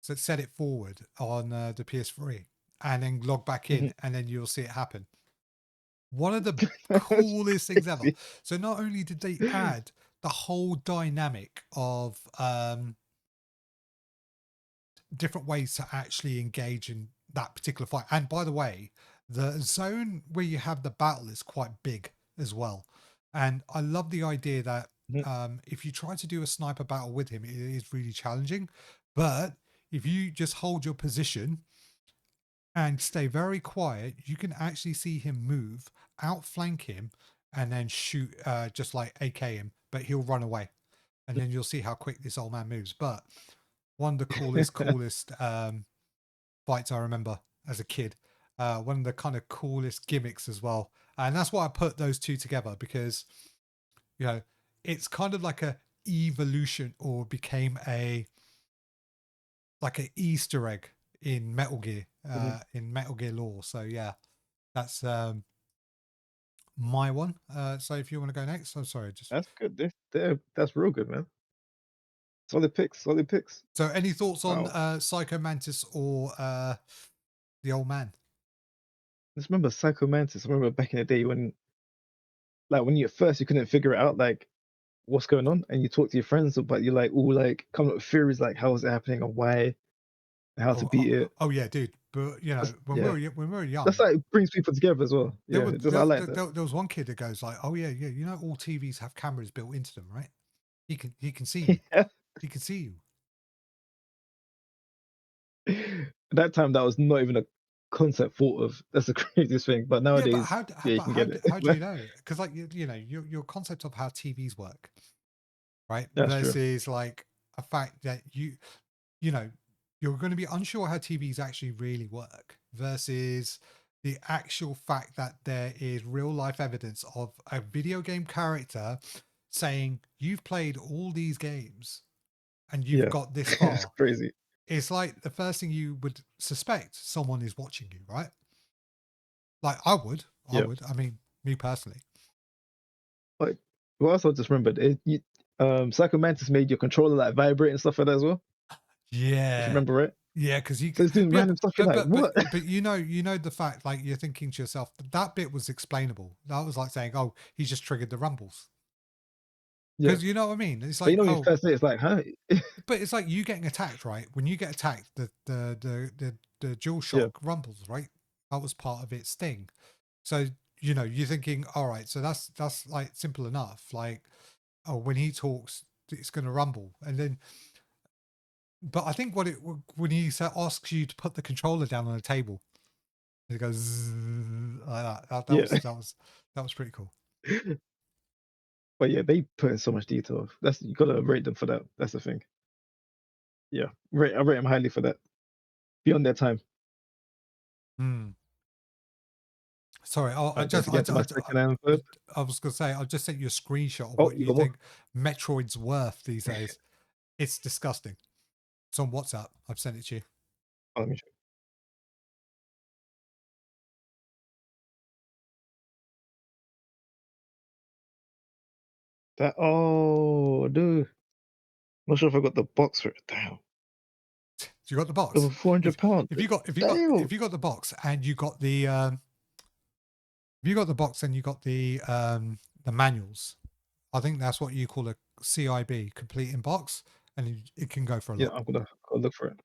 so set it forward on the PS3, and then log back in,
Mhm.
and then you'll see it happen. One of the
That's
coolest things ever.
crazy.
So not only did they add the whole dynamic of different ways to actually engage in that particular fight. And by the way, the zone where you have the battle is quite big as well. And I love the idea that
Mhm.
if you try to do a sniper battle with him, it is really challenging. But if you just hold your position and stay very quiet, you can actually see him move, outflank him, and then shoot, just like AK him, but he'll run away. And then you'll see how quick this old man moves. But one of the coolest fights I remember as a kid. One of the kind of coolest gimmicks as well, and that's why I put those two together because you know it's kind of like a evolution or became a like an Easter egg
Mhm.
in Metal Gear lore. So yeah, that's my one. So if you want to go next, I'm sorry. Just
That's good. That's real good, man. Solid picks, solid picks.
so any thoughts on
Wow.
Psycho Mantis or the old man?
Just remember Psycho Mantis. I remember back in the day when, like, when you at first you couldn't figure it out, like, what's going on, and you talk to your friends, but you're like all like coming up with theories like how is it happening and why, and how to
Oh,
beat it.
oh yeah, dude. But you know,
That's yeah.
when we were
That's
young,
like brings people together as well.
there
Yeah,
were
just I like that.
there was one kid that goes like, "Oh yeah, yeah, you know all TVs have cameras built into them, right? He can see you.
Yeah.
He can see you."
That time that was not even a concept thought of. That's the craziest thing. But
Yeah, but
nowadays, yeah, you can get it.
how do you know? Because like you know your concept of how TVs work, right?
That's true.
Versus like a fact that you know you're going to be unsure how TVs actually really work versus the actual fact that there is real life evidence of a video game character saying you've played all these games and you've
Yeah,
got this
it's
far.
crazy.
It's like the first thing you would suspect someone is watching you, right? Like I
Yeah.
would. I mean, me personally.
Like, what else I just remembered? Psycho Mantis made your controller like vibrate and stuff like that as well. If you
Yeah.
remember, right?
Yeah, because
So it's doing
yeah,
random stuff. You're like, what?
but you know the fact, like you're thinking to yourself that bit was explainable. That was like saying, oh, he just triggered the rumbles.
Yeah.
Because you know what I mean? It's
But you
like,
know, when you
oh,
first say it, it's like, huh?
but it's like you getting attacked, right? When you get attacked, the dual
Yeah.
shock rumbles, right? That was part of its thing. So you know, you're thinking, all right, so that's like simple enough. Like, oh, when he talks, it's going to rumble, and then but I think when he asks you to put the controller down on the table, it goes "Zzz," like that.
Yeah.
That was pretty cool.
But yeah, they put in so much detail. That's you gotta rate them for that. That's the thing. Yeah. I rate them highly for that. Beyond their time.
Hmm. Sorry,
Alright, do you want to get into my second and third?
I was gonna say I just sent you a screenshot of
Oh,
what
you
you
got more?
think Metroid's worth these days. It's disgusting. It's on WhatsApp. I've sent it to you.
Oh, let me check. That oh dude. Not sure if I got the box for it. Damn.
You got the box.
Over 400 pounds. Damn.
If you got the box and you got the if you got the box and you got the manuals, I think that's what you call a CIB, complete in box, and it can go for a
Yeah,
lot.
I'm gonna go look for it.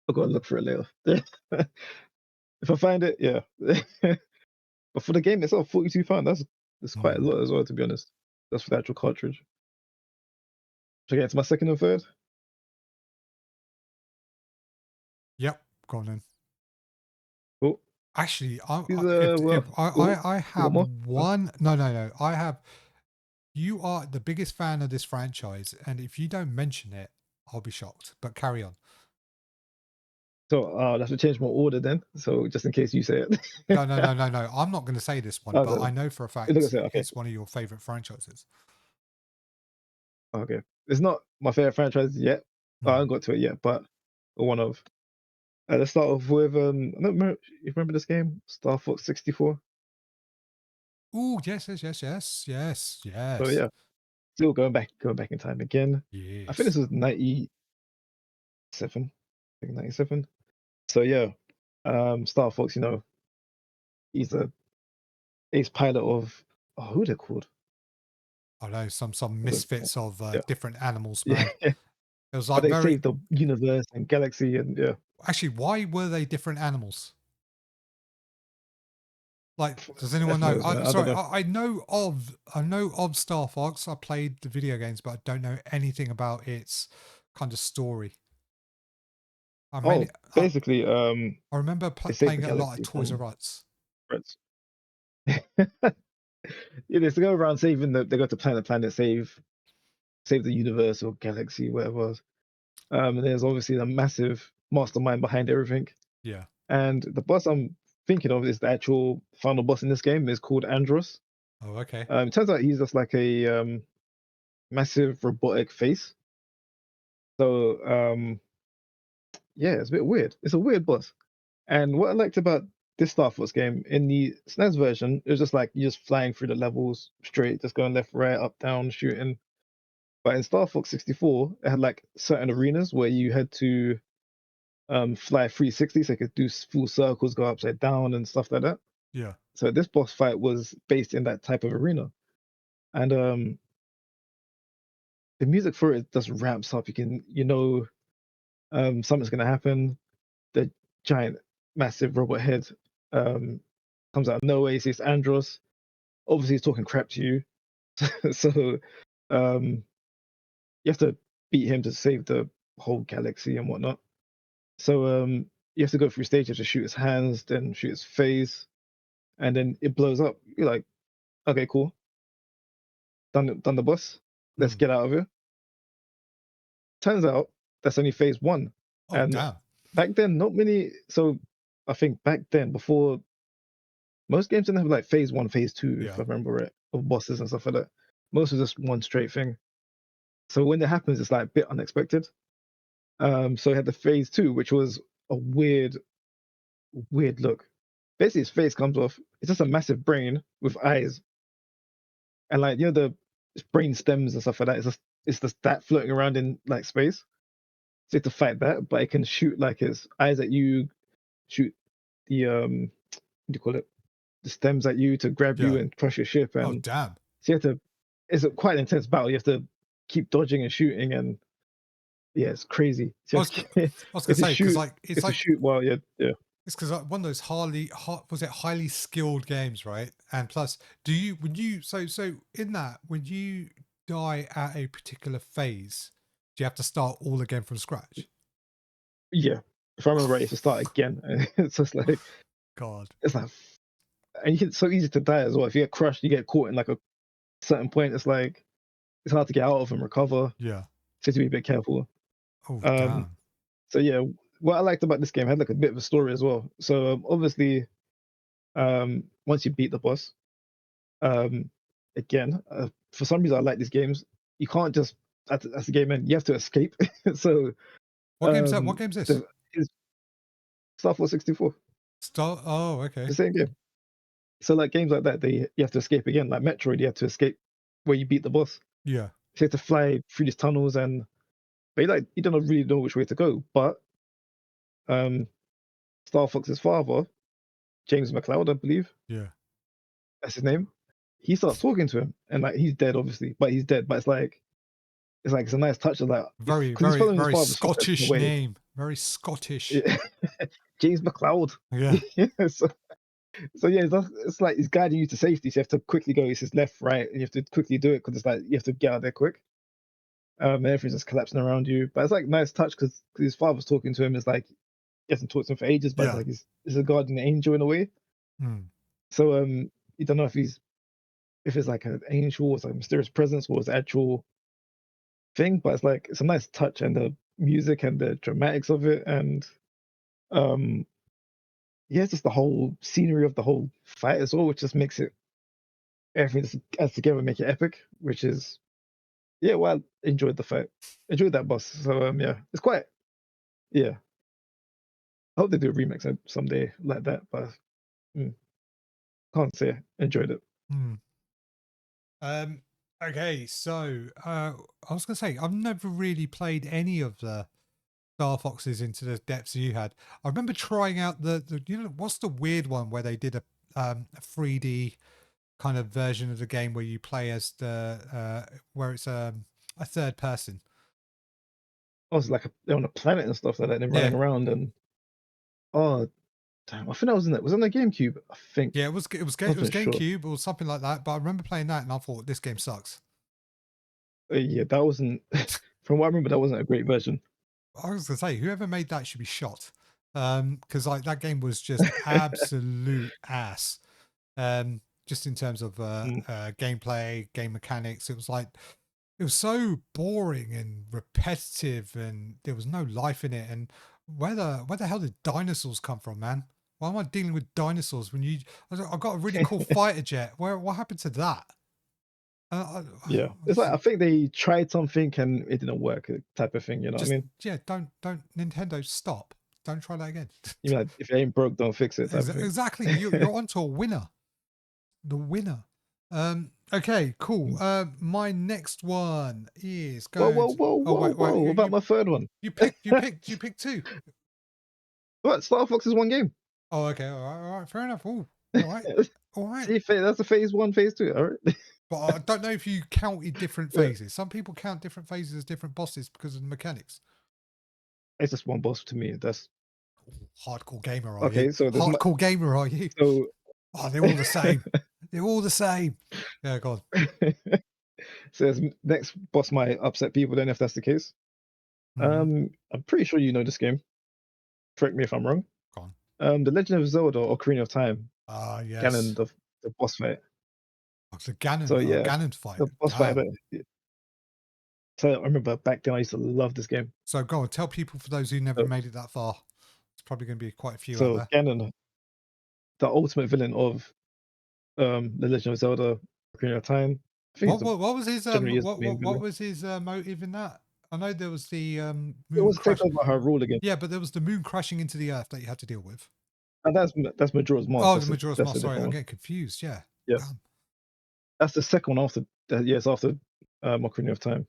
I'll go look for it later. If I find it, yeah. But for the game itself, £42, that's quite a
Mm.
lot as well, to be honest. That's for the actual cartridge. Should I get into my second and third?
Yep, go on then.
Oh,
Actually,
these
if
well, oh,
I
you got
have
more?
one, no, I have. You are the biggest fan of this franchise, and if you don't mention it, I'll be shocked. But carry on.
So I'll have to change my order then. So just in case you say it.
No. I'm not going to say this one, but
Okay.
I know for a
It's like I
fact
said, okay.
it's one of your favorite franchises.
Okay. It's not my favorite franchise yet. I
Hmm.
haven't got to it yet, but one of. Let's start off with I don't remember. You remember this game, Star Fox 64?
Oh,
So
yes.
yeah, still going back in time again. I think
Yes.
this was 97. I think 97. So yeah, Star Fox. You know, he's a ace pilot of who are they called?
I know some
Was it?
misfits of
Yeah,
different animals, man.
yeah.
It was
But
like
they
very
saved the universe and galaxy, and yeah,
actually. Why were they different animals? Like, does anyone
that's
know?
knows, man. I don't
Sorry,
know.
I know of Star Fox. I played the video games, but I don't know anything about its kind of story. I mainly
Oh, basically,
I remember
they saved the
playing it a lot at
galaxy
Toys
from
R Us.
threats. Yeah, they go around saving the. They go to planet, save the universe or galaxy, whatever it was. And there's obviously the massive mastermind behind everything.
Yeah.
And the boss I'm thinking of is the actual final boss in this game is called Andros.
Oh, okay.
It turns out he's just like a massive robotic face. So yeah, it's a bit weird. It's a weird boss. And what I liked about this Star Fox game in the SNES version, it was just like you're just flying through the levels straight, just going left, right, up, down, shooting. But in Star Fox 64, it had like certain arenas where you had to fly 360, so you could do full circles, go upside down, and stuff like that.
Yeah.
So this boss fight was based in that type of arena, and the music for it just ramps up. Something's gonna happen. The giant, massive robot head um, comes out of nowhere. He sees Andros. Obviously, he's talking crap to you, so um, you have to beat him to save the whole galaxy and whatnot. So you have to go through stages to shoot his hands, then shoot his face, and then it blows up. You're like, okay, cool, done the boss. Let's
Mm.
get out of here. Turns out that's only phase one,
Oh,
and
damn.
back then, not many. So I think back then, before most games didn't have like phase one, phase two, if
Yeah.
I remember right, of bosses and stuff like that. Most was just one straight thing. So when that happens, it's like a bit unexpected. So we had the phase two, which was a weird look. Basically, his face comes off. It's just a massive brain with eyes, and like the brain stems and stuff like that. It's just that floating around in like space. So you have to fight that, but it can shoot like its eyes at you, shoot the what do you call it? The stems at you to grab you
Yeah.
and crush your ship,
Oh,
and
damn.
so you have to. It's a quite an intense battle. You have to keep dodging and shooting, and yeah, it's crazy. So
I
you
was
have
go
to, you
I was gonna
have to
say, 'cause,
shoot.
like,
You have to shoot while yeah.
it's 'cause, like, one of those was it highly skilled games, right? And plus, do you when you so in that, when you die at a particular phase, do you have to start all again from scratch?
Yeah, if I remember right, you have to start again. And it's just like
God.
it's like, and it's so easy to die as well. If you get crushed, you get caught in like a certain point. It's like it's hard to get out of and recover.
Yeah.
So you have to be a bit careful.
Oh,
Um,
damn.
so yeah, what I liked about this game had like a bit of a story as well. So obviously, once you beat the boss, um, again, for some reason I like these games. You can't just that's the game end. You have to escape. So
What game's that? What game's this?
the it's Star Fox 64,
Oh, okay.
the same game. So like games like that, you have to escape again. Like Metroid, you have to escape where you beat the boss.
Yeah.
So you have to fly through these tunnels, and but you don't really know which way to go. But um, Star Fox's father, James McLeod, I believe
Yeah.
that's his name. He starts talking to him, and like he's dead, obviously, but he's dead. But it's a nice touch of like
Very,
because he's
very,
following his
very
father's footsteps in a
Scottish
way.
name. Very Scottish.
Yeah. James McLeod.
Yeah.
Yeah, so yeah, it's like he's guiding you to safety. So you have to quickly go. He says left, right, and you have to quickly do it because it's like you have to get out there quick. And everything's just collapsing around you. But it's like nice touch because his father's talking to him. It's like he hasn't talked to him for ages, but it's
Yeah.
like he's a guardian angel in a way.
Mm.
So you don't know if it's like an angel or it's like a mysterious presence or it's actual thing, but it's like it's a nice touch and the music and the dramatics of it and um yeah, it's just the whole scenery of the whole fight as well, which just makes it everything just adds together, make it epic, which is yeah, well, I enjoyed the fight. Enjoyed that boss. So yeah, it's quite yeah. I hope they do a remix someday like that, but mm, can't say I enjoyed it.
Mm. Um, okay, so I was gonna say I've never really played any of the Star Foxes into the depths you had. I remember trying out the what's the weird one where they did a 3D kind of version of the game where you play as the where it's a third person.
I was like they're on a planet and stuff like that, and they're running
Yeah,
around and oh damn, I think that was in it. Was it on the GameCube? I think.
yeah,
I
it was
wasn't sure.
GameCube or something like that. But I remember playing that and I thought this game sucks.
Yeah, that wasn't. From what I remember, that wasn't a great version.
I was gonna say whoever made that should be shot, because like that game was just absolute ass. Just in terms of
Mm,
gameplay, game mechanics, it was like it was so boring and repetitive, and there was no life in it. And where the hell did dinosaurs come from, man? Why am I dealing with dinosaurs when I got a really cool fighter jet? What happened to that?
yeah,
I
it's like
just,
I think they tried something and it didn't work, type of thing. You know what I
just
mean?
yeah, don't Nintendo stop. Don't try that again.
You know, like, if it ain't broke, don't fix it, type of
Exactly.
thing.
You're onto a winner. The winner. Okay, cool.
Mm.
My next one is
Whoa,
going
whoa,
to.
whoa,
Oh
whoa,
wait,
whoa! About my third one.
you picked two.
What? Star Fox is one game.
Oh, okay, all right, fair enough. Oh, all right, all right.
See, that's a phase one, phase two. All right.
But I don't know if you counted different
Yeah,
phases. Some people count different phases as different bosses because of the mechanics.
it's just one boss to me. That's
Hardcore gamer, are you?
okay. So there's my
Hardcore gamer, are you?
so.
Oh, they're all the same. They're all the same. Yeah, God.
Says next boss might upset people then if that's the case.
Hmm.
I'm pretty sure you know this game. correct me if I'm wrong.
Gone.
The Legend of Zelda: Ocarina of Time,
Ah,
Ganon,
yes.
the boss fight.
Oh, the
So yeah,
Ganon fight.
the boss fight.
Damn.
So I remember back then I used to love this game.
So go on, tell people for those who never
So,
made it that far. It's probably going to be quite a few out
so
there.
Ganon, the ultimate villain of the Legend of Zelda: Ocarina of Time. I think it's
What was his
generally is the main
what
villain.
was his motive in that? I know there was the
It
moon
was to take
crash.
over her rule again,
Yeah, but there was the moon crashing into the earth that you had to deal with.
and that's Majora's Mask.
Oh, the Majora's
That's
Mask.
a
Sorry,
different
I'm
one.
getting confused. Yeah.
Yeah,
Damn.
that's the second one after. Yes, after Ocarina of Time.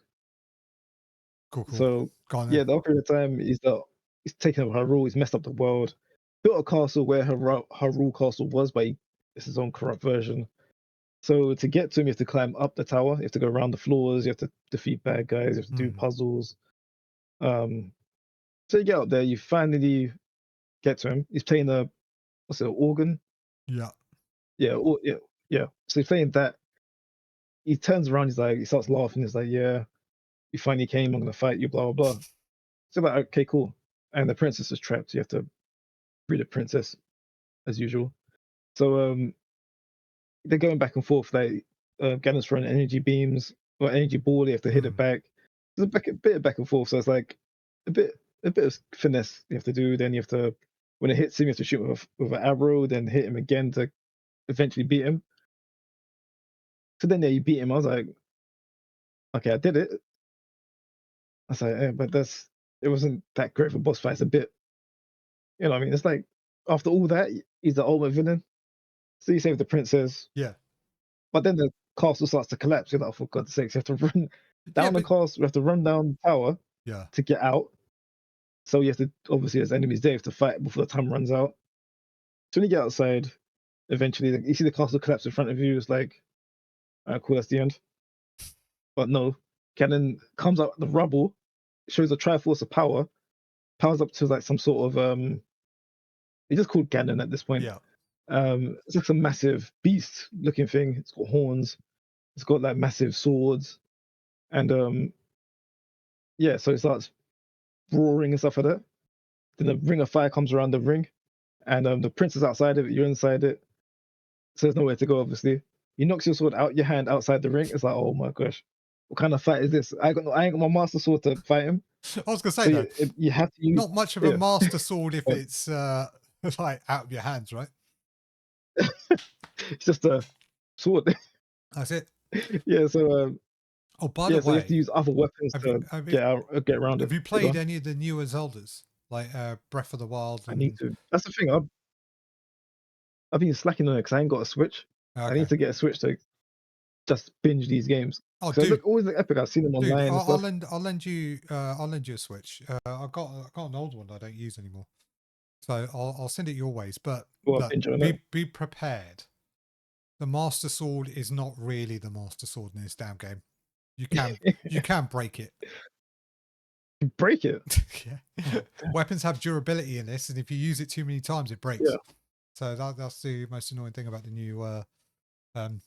Cool, cool.
So
Go on
yeah,
then.
the Ocarina of Time is the he's taken over her rule. He's messed up the world. Built a castle where her rule castle was, but it's his own corrupt version. So to get to him, you have to climb up the tower. You have to go around the floors. You have to defeat bad guys. You have to do
Mm,
puzzles. Um, so you get up there. You finally get to him. He's playing a what's it, organ?
yeah.
Yeah, yeah, yeah. So he's playing that. He turns around. He's like, he starts laughing. He's like, "Yeah, you finally came. I'm gonna fight you." Blah blah blah. So like, okay, cool. And the princess is trapped. You have to free the princess as usual. So they're going back and forth. Like Ganon's throwing energy beams or energy ball. You have to hit it
Mm,
back. There's a bit of back and forth. So it's like a bit a bit of finesse you have to do. Then you have to when it hits him, you have to shoot with an arrow. Then hit him again to eventually beat him. So then yeah, you beat him. I was like, okay, I did it. I was like, but it wasn't that great for boss fight. It's a bit, you know, what I mean, it's like after all that, he's the ultimate villain. So you save the princess,
yeah.
but then the castle starts to collapse. You're like, "Oh, for God's sakes, you have to run
Yeah,
down the
but
castle, you have to run down the tower
yeah.
to get out. So you have to, obviously, as enemies there, you have to fight before the time runs out. So when you get outside, eventually, like, you see the castle collapse in front of you. It's like, cool, that's the end. But no, Ganon comes out the rubble, shows a Triforce of power, powers up to like some sort of, it's just called Ganon at this point.
Yeah.
It's like some massive beast looking thing. It's got horns, it's got like massive swords, and yeah, so it starts roaring and stuff like that. Then the ring of fire comes around the ring, and the prince is outside of it. You're inside it, so there's nowhere to go. Obviously, he knocks your sword out your hand outside the ring. It's like, oh my gosh, what kind of fight is this? I ain't got my master sword to fight him.
I was gonna say
So
though,
you have to use
not much of a
yeah.
master sword if
uh,
it's like out of your hands, right?
it's just a sword.
That's it.
Yeah. So
Oh, by the
yeah. So you have to
way,
use other weapons
have you
to
have you
get around it.
have you
Yeah, go
played
on.
any of the newer Zeldas like Breath of the Wild
I need
and
to. That's the thing. I've been slacking on it because I ain't got a Switch. I need
okay?
to get a Switch to just binge these games.
Oh,
So
dude,
always look epic. I've seen them
dude,
online and stuff.
I'll lend you a Switch. I've got an old one I don't use anymore, so I'll send it your ways. But
Well,
look,
binge on it.
be prepared. The Master Sword is not really the Master Sword in this damn game. You can break it.
Break it.
Yeah.
Oh, damn.
Weapons have durability in this, and if you use it too many times, it
Yeah.
breaks. So that's the most annoying thing about the new um,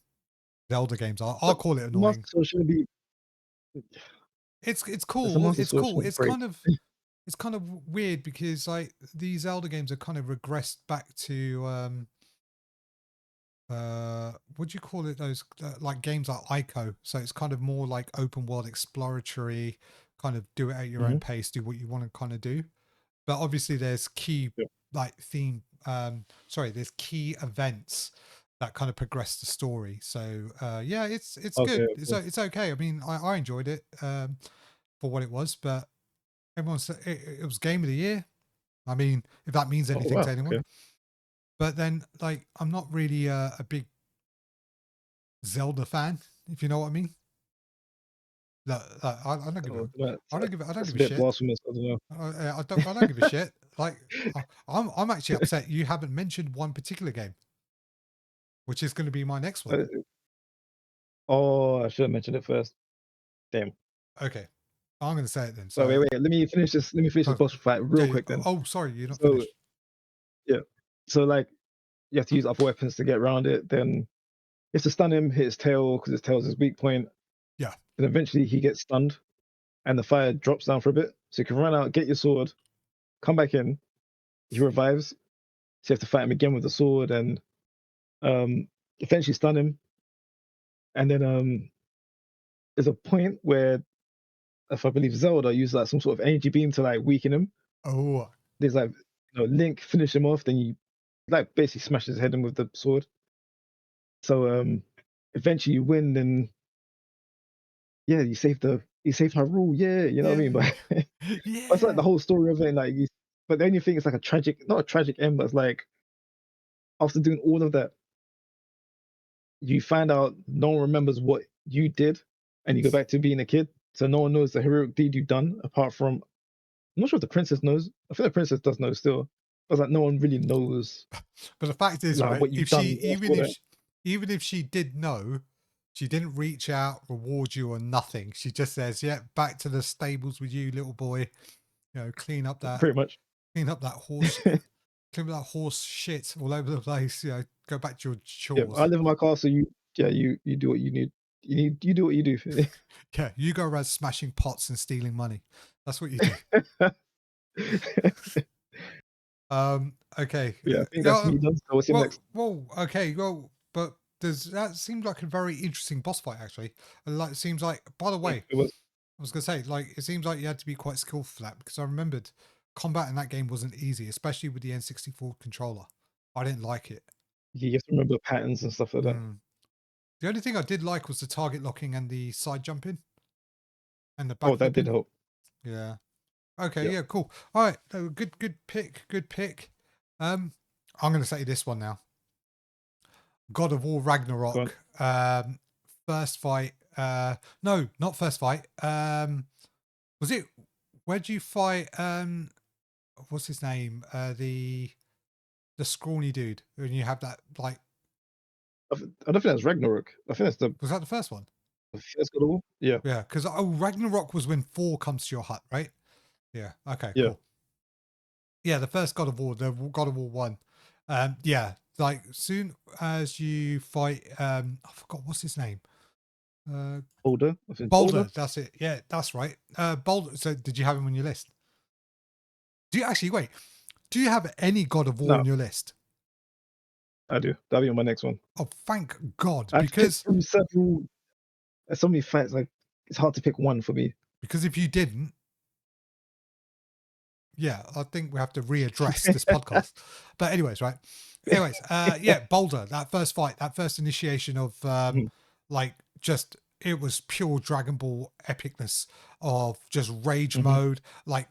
Zelda games. I'll
But
call it
the Master
annoying.
Sword shouldn't be.
It's
The
cool.
Master
It's
Sword
cool.
shouldn't break.
It's kind of weird because like these Zelda games are kind of regressed back to what do you call it, those like games like Ico. So it's kind of more like open world exploratory, kind of do it at your own
Hmm.
pace, do what you want to kind of do. But obviously there's key
Yeah.
like theme sorry, there's key events that kind of progress the story. So yeah, it's
Okay.
good.
Okay.
It's okay. I mean, I enjoyed it for what it was, but everyone said it was game of the year. I mean, if that means
Oh
anything to
wow.
anyone.
Okay.
But then like I'm not really a big Zelda fan, if you know what I mean. I don't give
Oh,
a I don't
that's a
give a
bit
shit.
blasphemous. I don't know.
I don't give a shit. Like I'm actually upset you haven't mentioned one particular game, which is going to be my next one.
Uh, Oh, I should have mentioned it first. Damn.
Okay, I'm going to say it then.
So
So,
wait. Let me finish this. Let me finish this
so
boss fight real
yeah.
quick then.
Oh, sorry, you're not
So
finished.
yeah. So like you have to use other weapons to get around it. Then you have to stun him, hit his tail because his tail is his weak point.
Yeah.
And eventually he gets stunned, and the fire drops down for a bit. So you can run out, get your sword, come back in, he revives. So you have to fight him again with the sword and um, eventually stun him. And then there's a point where, if I believe Zelda used like some sort of energy beam to like weaken him.
Oh,
There's like, Link finish him off, then you like basically smash his head in with the sword. So eventually you win, and yeah, you saved Hyrule, yeah, you know what I mean?
yeah.
But that's like the
Yeah.
whole story of it. Like, but the only thing is like a tragic, not a tragic end, but it's like after doing all of that, you find out no one remembers what you did, and you go back to being a kid. So no one knows the heroic deed you've done, apart from I'm not sure if the princess knows. I think the princess does know still. But it's like no one really knows
But the fact is,
like
right,
what
if
you've
she
done
even
before
if
that.
she, even if she did know, she didn't reach out, reward you or nothing. She just says, "Yeah, back to the stables with you, little boy. You know,
Pretty much.
clean up that horse, clean up that horse shit all over the place. You know, go back to your
Yeah, I
chores.
live in my castle. You do what you need. You do what you do.
Yeah, you go around smashing pots and stealing money. That's what you do." Okay.
Yeah, I think that's
Yeah.
me done. So what's your next?
Okay. Well, but does that seems like a very interesting boss fight actually? And like, it seems like. By the way,
It was
I was gonna say, like, it seems like you had to be quite skillful for that because I remembered combat in that game wasn't easy, especially with the N64 controller. I didn't like it.
you have to remember patterns and stuff like that.
Mm. The only thing I did like was the target locking and the side jumping and the
Oh, that did
backflipping.
help.
Yeah. Okay.
Yep.
Yeah. Cool. All right. Good pick. Good pick. Um, I'm gonna say this one now. God of War
Go on.
Ragnarok. First fight. No, not first fight. Was it? Where'd you fight? What's his name? The scrawny dude. When you have that, like,
I don't think that's Ragnarok. I think
was that the first one?
that's God of War. Yeah,
Yeah, because Ragnarok was when 4 comes to your hut, right? Yeah. Okay.
yeah.
Cool. Yeah, the first God of War, the God of War 1. Yeah, like soon as you fight, I forgot what's his name. Uh,
Boulder. I think Boulder.
Boulder, that's it. Yeah, that's right. Boulder. So, did you have him on your list? Do you actually wait? Do you have any God of War
No,
on your list?
I do. That'll be on my next one.
Oh, thank God,
I had to pick from several. There's so many fights. Like it's hard to pick one for me.
because if you didn't, yeah, I think we have to readdress this podcast. But anyways, right? Anyways, yeah, Boulder, that first fight, that first initiation of
Mhm,
like just it was pure Dragon Ball epicness of just rage
mhm,
mode, like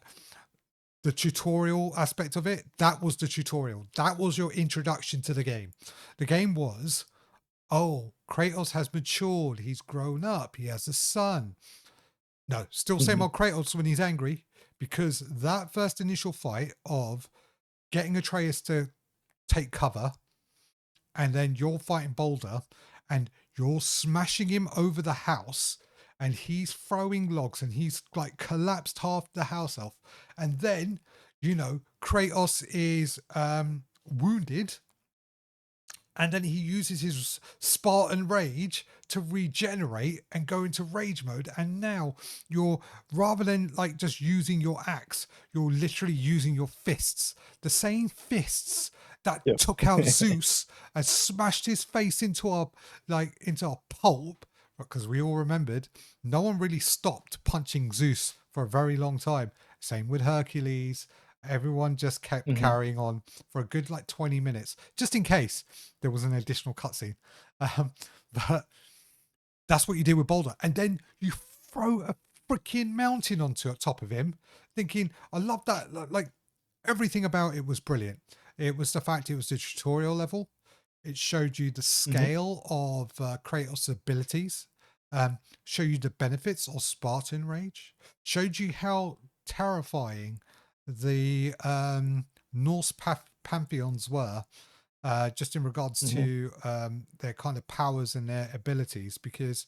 the tutorial aspect of it. That was the tutorial. That was your introduction to the game. The game was, oh, Kratos has matured. He's grown up. He has a son. No, still same
mhm,
old Kratos when he's angry, because that first initial fight of getting Atreus to take cover, and then you're fighting Boulder, and you're smashing him over the house, and he's throwing logs, and he's like collapsed half the house off, and then Kratos is wounded, and then he uses his Spartan rage to regenerate and go into rage mode. And now you're, rather than like just using your axe, you're literally using your fists, the same fists that
yeah.
took out Zeus and smashed his face into a pulp. Because we all remembered, no one really stopped punching Zeus for a very long time. Same with Hercules. Everyone just kept
Mhm,
carrying on for a good like 20 minutes, just in case there was an additional cutscene. Um, but that's what you do with Boulder. And then you throw a freaking mountain onto top of him, thinking, I love that. Like everything about it was brilliant. It was the fact it was the tutorial level. It showed you the
mhm,
scale of Kratos' abilities, show you the benefits of Spartan Rage, showed you how terrifying the Norse pantheons were, just in regards
mhm.
to their kind of powers and their abilities, because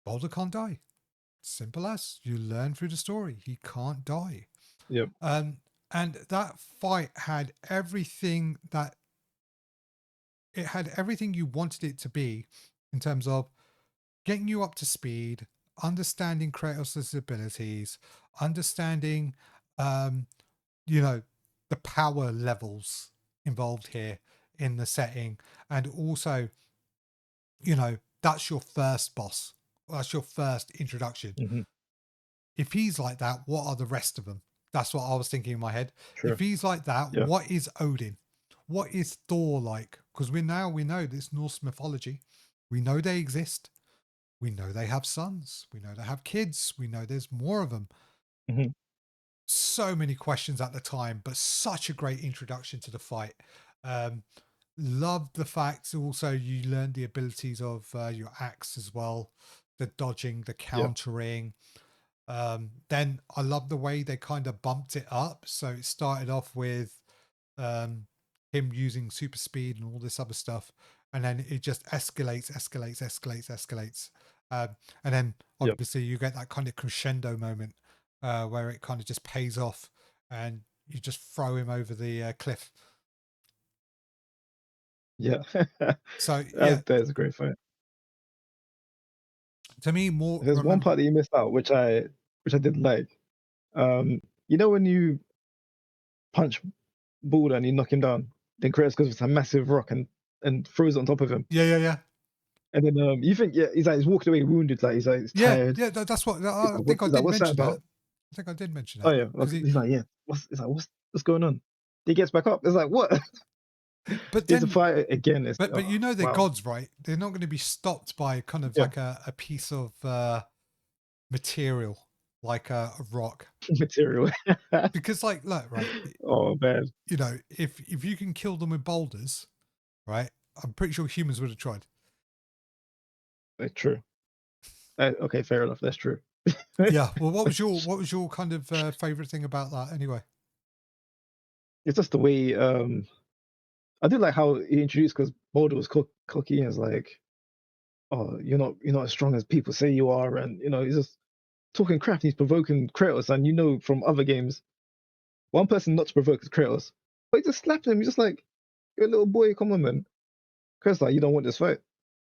Boulder can't die. Simple as you learn through the story. He can't die.
Yep.
Um, and that fight had everything that it had everything you wanted it to be in terms of getting you up to speed, understanding Kratos' abilities, understanding, um, you know, the power levels involved here in the setting, and also, that's your first boss. That's your first introduction.
Mhm.
If he's like that, what are the rest of them? That's what I was thinking in my head. If
True.
he's like that,
Yeah.
what is Odin? What is Thor like? Because we know this Norse mythology. We know they exist. We know they have sons. We know they have kids. We know there's more of them.
Mhm.
So many questions at the time, but such a great introduction to the fight. Um, Loved the fact also you learned the abilities of your axe as well, the dodging, the
Yeah.
countering. Then I love the way they kind of bumped it up. So it started off with um, him using super speed and all this other stuff, and then it just escalates. And then
Yeah.
obviously you get that kind of crescendo moment where it kind of just pays off, and you just throw him over the cliff.
Yeah.
So yeah,
That is a great fight.
to me, more
There's one
remember.
part that you missed out, which I did like. You know when you punch Balder and you knock him down, then Kratos goes with a massive rock and throws it on top of him.
Yeah, yeah, yeah.
And then you think, yeah, he's walking away wounded, like he's
Yeah,
tired.
yeah, that's what I think I
He's like,
did
what's that
mention
about?
that. I think I did mention
Oh
that
yeah,
because
he's like, yeah, what's going on? He gets back up. It's like what?
but
He has to
then,
fight again. It's
but
oh,
they're
wow,
gods, right? They're not going to be stopped by kind of
yeah,
like a piece of material, like a rock,
material.
because like look, right,
Oh man,
if you can kill them with boulders, right, I'm pretty sure humans would have tried.
that's true. Okay, fair enough. That's true.
Yeah. Well, what was your kind of favorite thing about that anyway?
It's just the way I did like how he introduced because Boulder was cocky and was like, "Oh, you're not as strong as people say you are," and he's just talking crap. And he's provoking Kratos, and from other games, one person not to provoke is Kratos, but he just slapped him. He's just like, "You're a little boy, come on, man." Kratos like, "You don't want this fight,"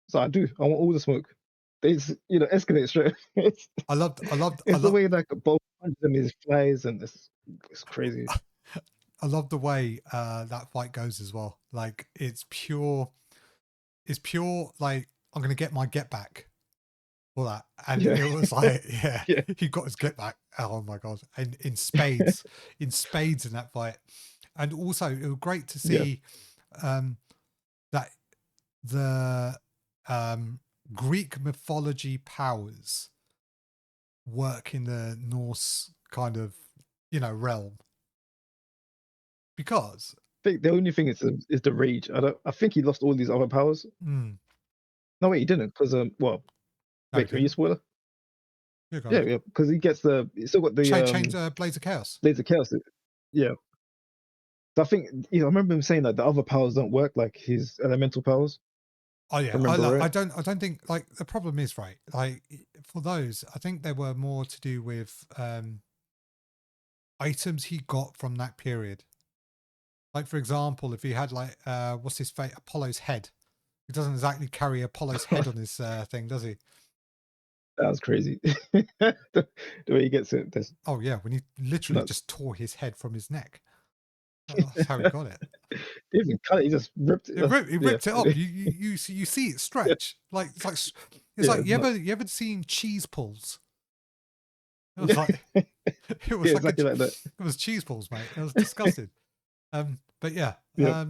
so I do. I want all the smoke. They just escalate straight.
I
It's the
love
way like both punches him, his flies, and it's crazy.
I love the way that fight goes as well. Like it's pure like I'm gonna get my get back for that. And
Yeah,
it was like, yeah,
yeah,
he got his get back. Oh my god. And in spades in that fight. And also it was great to
yeah.
see um that the Greek mythology powers work in the Norse kind of, realm. Because
Think the only thing is the rage. I think he lost all these other powers.
mm,
No, wait, he didn't. Because well,
no, he
wait, are you
didn't.
spoiler?
You're
Yeah,
going.
yeah. Because he's still got the
Change Blades of Chaos.
Blades of Chaos. Yeah. So I think I remember him saying that the other powers don't work like his elemental powers.
Oh
If I
yeah,
remember right.
I don't think like the problem is right. Like for those, I think they were more to do with items he got from that period. Like for example, if he had like what's his fate, Apollo's head, he doesn't exactly carry Apollo's head on his thing, does he?
That was crazy. The way he gets it. That's
Oh yeah, when he literally
nuts.
just tore his head from his neck. That's how he got it.
He even cut it. He just ripped it.
He
Yeah.
ripped it off. You see it stretch. Like it's
Yeah.
like
It's nuts.
you ever seen cheese pulls? It was
Yeah.
like it was like
Exactly like that.
it was cheese balls, mate. It was disgusting. But yeah,
Yeah.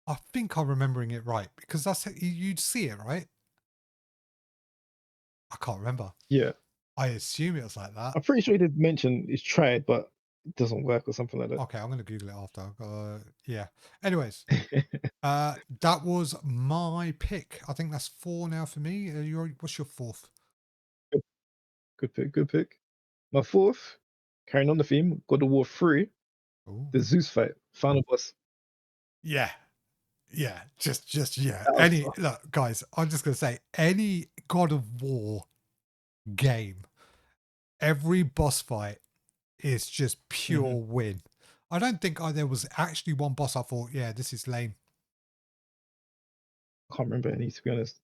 I think I'm remembering it right because that's how you'd see it, right? I can't remember.
Yeah.
I assume it was like that.
I'm pretty sure he did mention he's tried, but it doesn't work or something like
Okay, I'm gonna Google it after. Yeah. Anyways,
that.
that was my pick. I think that's four now for me. What's your fourth?
Good pick. Good pick. My fourth, carrying on the theme, God of War 3,
Oh,
the Zeus fight, final boss.
yeah, yeah. Just yeah.
That was
Any
tough.
look, guys. I'm just gonna say any God of War game, every boss fight is just
Mhm.
pure win. I don't think there was actually one boss I thought, yeah, this is lame.
I can't remember any, to be honest.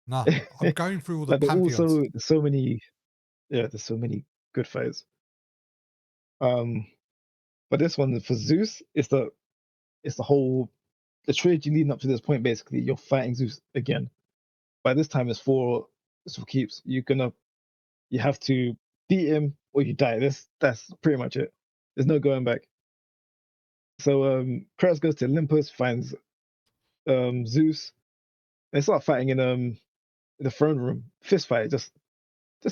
Nah, I'm going through all the
Like,
pantheons.
there's so many, yeah, there's so many good fights. Um, But this one for Zeus, it's the whole the trilogy leading up to this point. Basically, you're fighting Zeus again. By this time, it's for keeps. You have to beat him or you die. That's pretty much it. There's no going back. So Kratos goes to Olympus, finds Zeus. They start fighting in the throne room, fist fight, just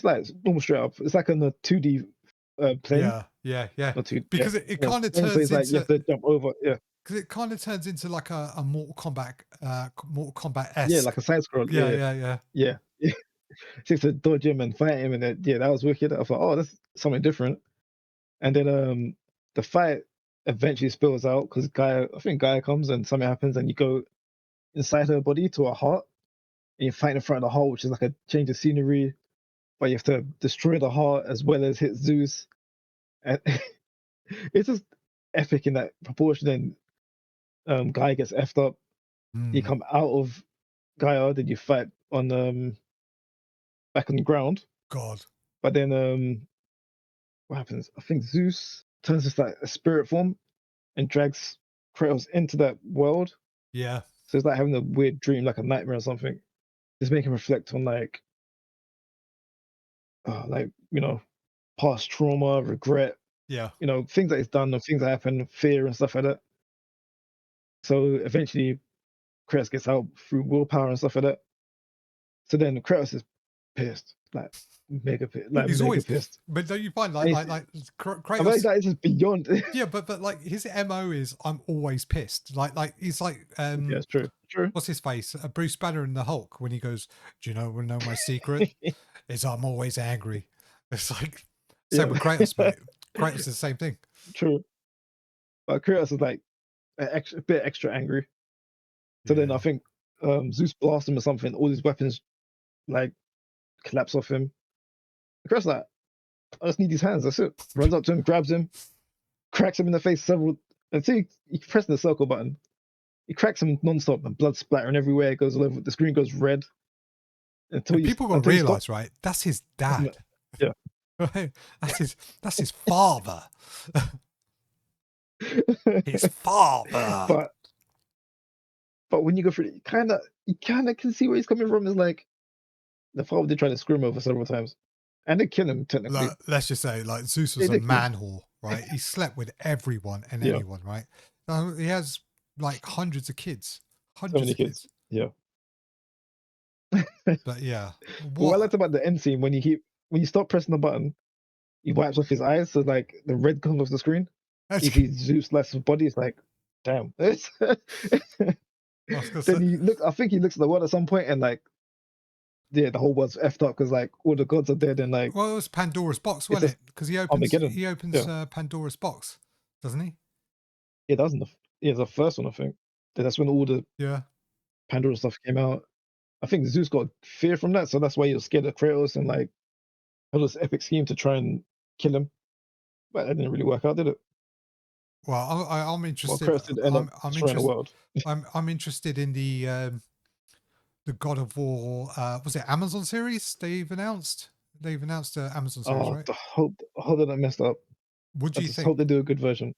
like normal straight up. It's like on the 2D plane,
Yeah, yeah, yeah.
not two, yeah,
Because it
yeah,
kind of
plane. So
turns
it's like you have
into
to jump over, yeah,
because it kind of turns into like a Mortal Kombat
yeah,
esque.
like a side scroll,
Yeah,
yeah,
yeah, yeah.
yeah, yeah. So you have to dodge him and fight him, and then, yeah, that was wicked. I thought, oh, that's something different. And then the fight eventually spills out because I think Gaia comes and something happens, and you go inside her body to her heart, and you fight in front of the heart, which is like a change of scenery. But you have to destroy the heart as well as hit Zeus. And it's just epic in that proportion. And Gaia gets effed up. You
Mm,
come out of Gaia, then you fight on back on the ground.
God.
But then what happens? I think Zeus turns into like a spirit form and drags Kratos into that world.
Yeah.
So it's like having a weird dream, like a nightmare or something. Just make him reflect on like past trauma, regret,
Yeah.
things that he's done or things that happen, fear and stuff like that. So eventually, Kratos gets out through willpower and stuff like that. So then Kratos is pissed, like
He's
mega
always,
pissed.
but don't you find
And I feel like
Kratos?
that is just beyond.
Yeah, but like his MO is I'm always pissed. Like he's like
Yeah, it's true. True.
what's his face? Bruce Banner in the Hulk when he goes, "Do you know my secret? Is I'm always angry." It's like same
Yeah,
with Kratos, mate. Kratos is the same thing.
true. But Kratos is like a bit extra angry. So then I
Yeah.
think Zeus blasts him or something. All his weapons like collapse off him. Kratos like, I just need these hands. That's it. Runs up to him, grabs him, cracks him in the face several. Until he presses the circle button. He cracks him non-stop and blood splattering everywhere. It goes all over. The screen goes red until
And
you
people got to
until he stops.
realize, right? That's his dad.
Yeah.
Right? That's his father. His father.
but when you go through it, you kind of can see where he's coming from. Is like the father did try to screw him over several times, and they kill him technically.
Like, let's just say, like Zeus
They
was a
did kill him.
man whore, right? He slept with everyone and
Yeah,
anyone, right? Now, he has like
so
hundreds
many
of
kids.
kids.
Yeah.
But yeah,
But what I
what?
liked about the end scene when you stop pressing the button, he wipes off his eyes, so like the red comes off the screen. You
That's,
see Zeus less of body. It's like, damn.
I was gonna
Then
say,
he looks. I think he looks at the world at some point, and like, yeah, the whole world's effed up because like all the gods are dead, and like
well, it was Pandora's box,
it's
wasn't
just
it? Because
Armageddon.
he opens
Yeah,
Pandora's box, doesn't he?
yeah, that was in the first one, I think. That's when all the
Yeah.
Pandora stuff came out. I think Zeus got fear from that, so that's why he was scared of Kratos and like had this epic scheme to try and kill him. But that didn't really work out, did it?
Well, I'm
Well,
interested.
Kratos did end up destroying the world.
I'm interested in the God of War. Was it Amazon series? They've announced the Amazon series,
Oh,
right?
I hope they don't mess up.
What
I
do you
just hope
think?
they do a good version.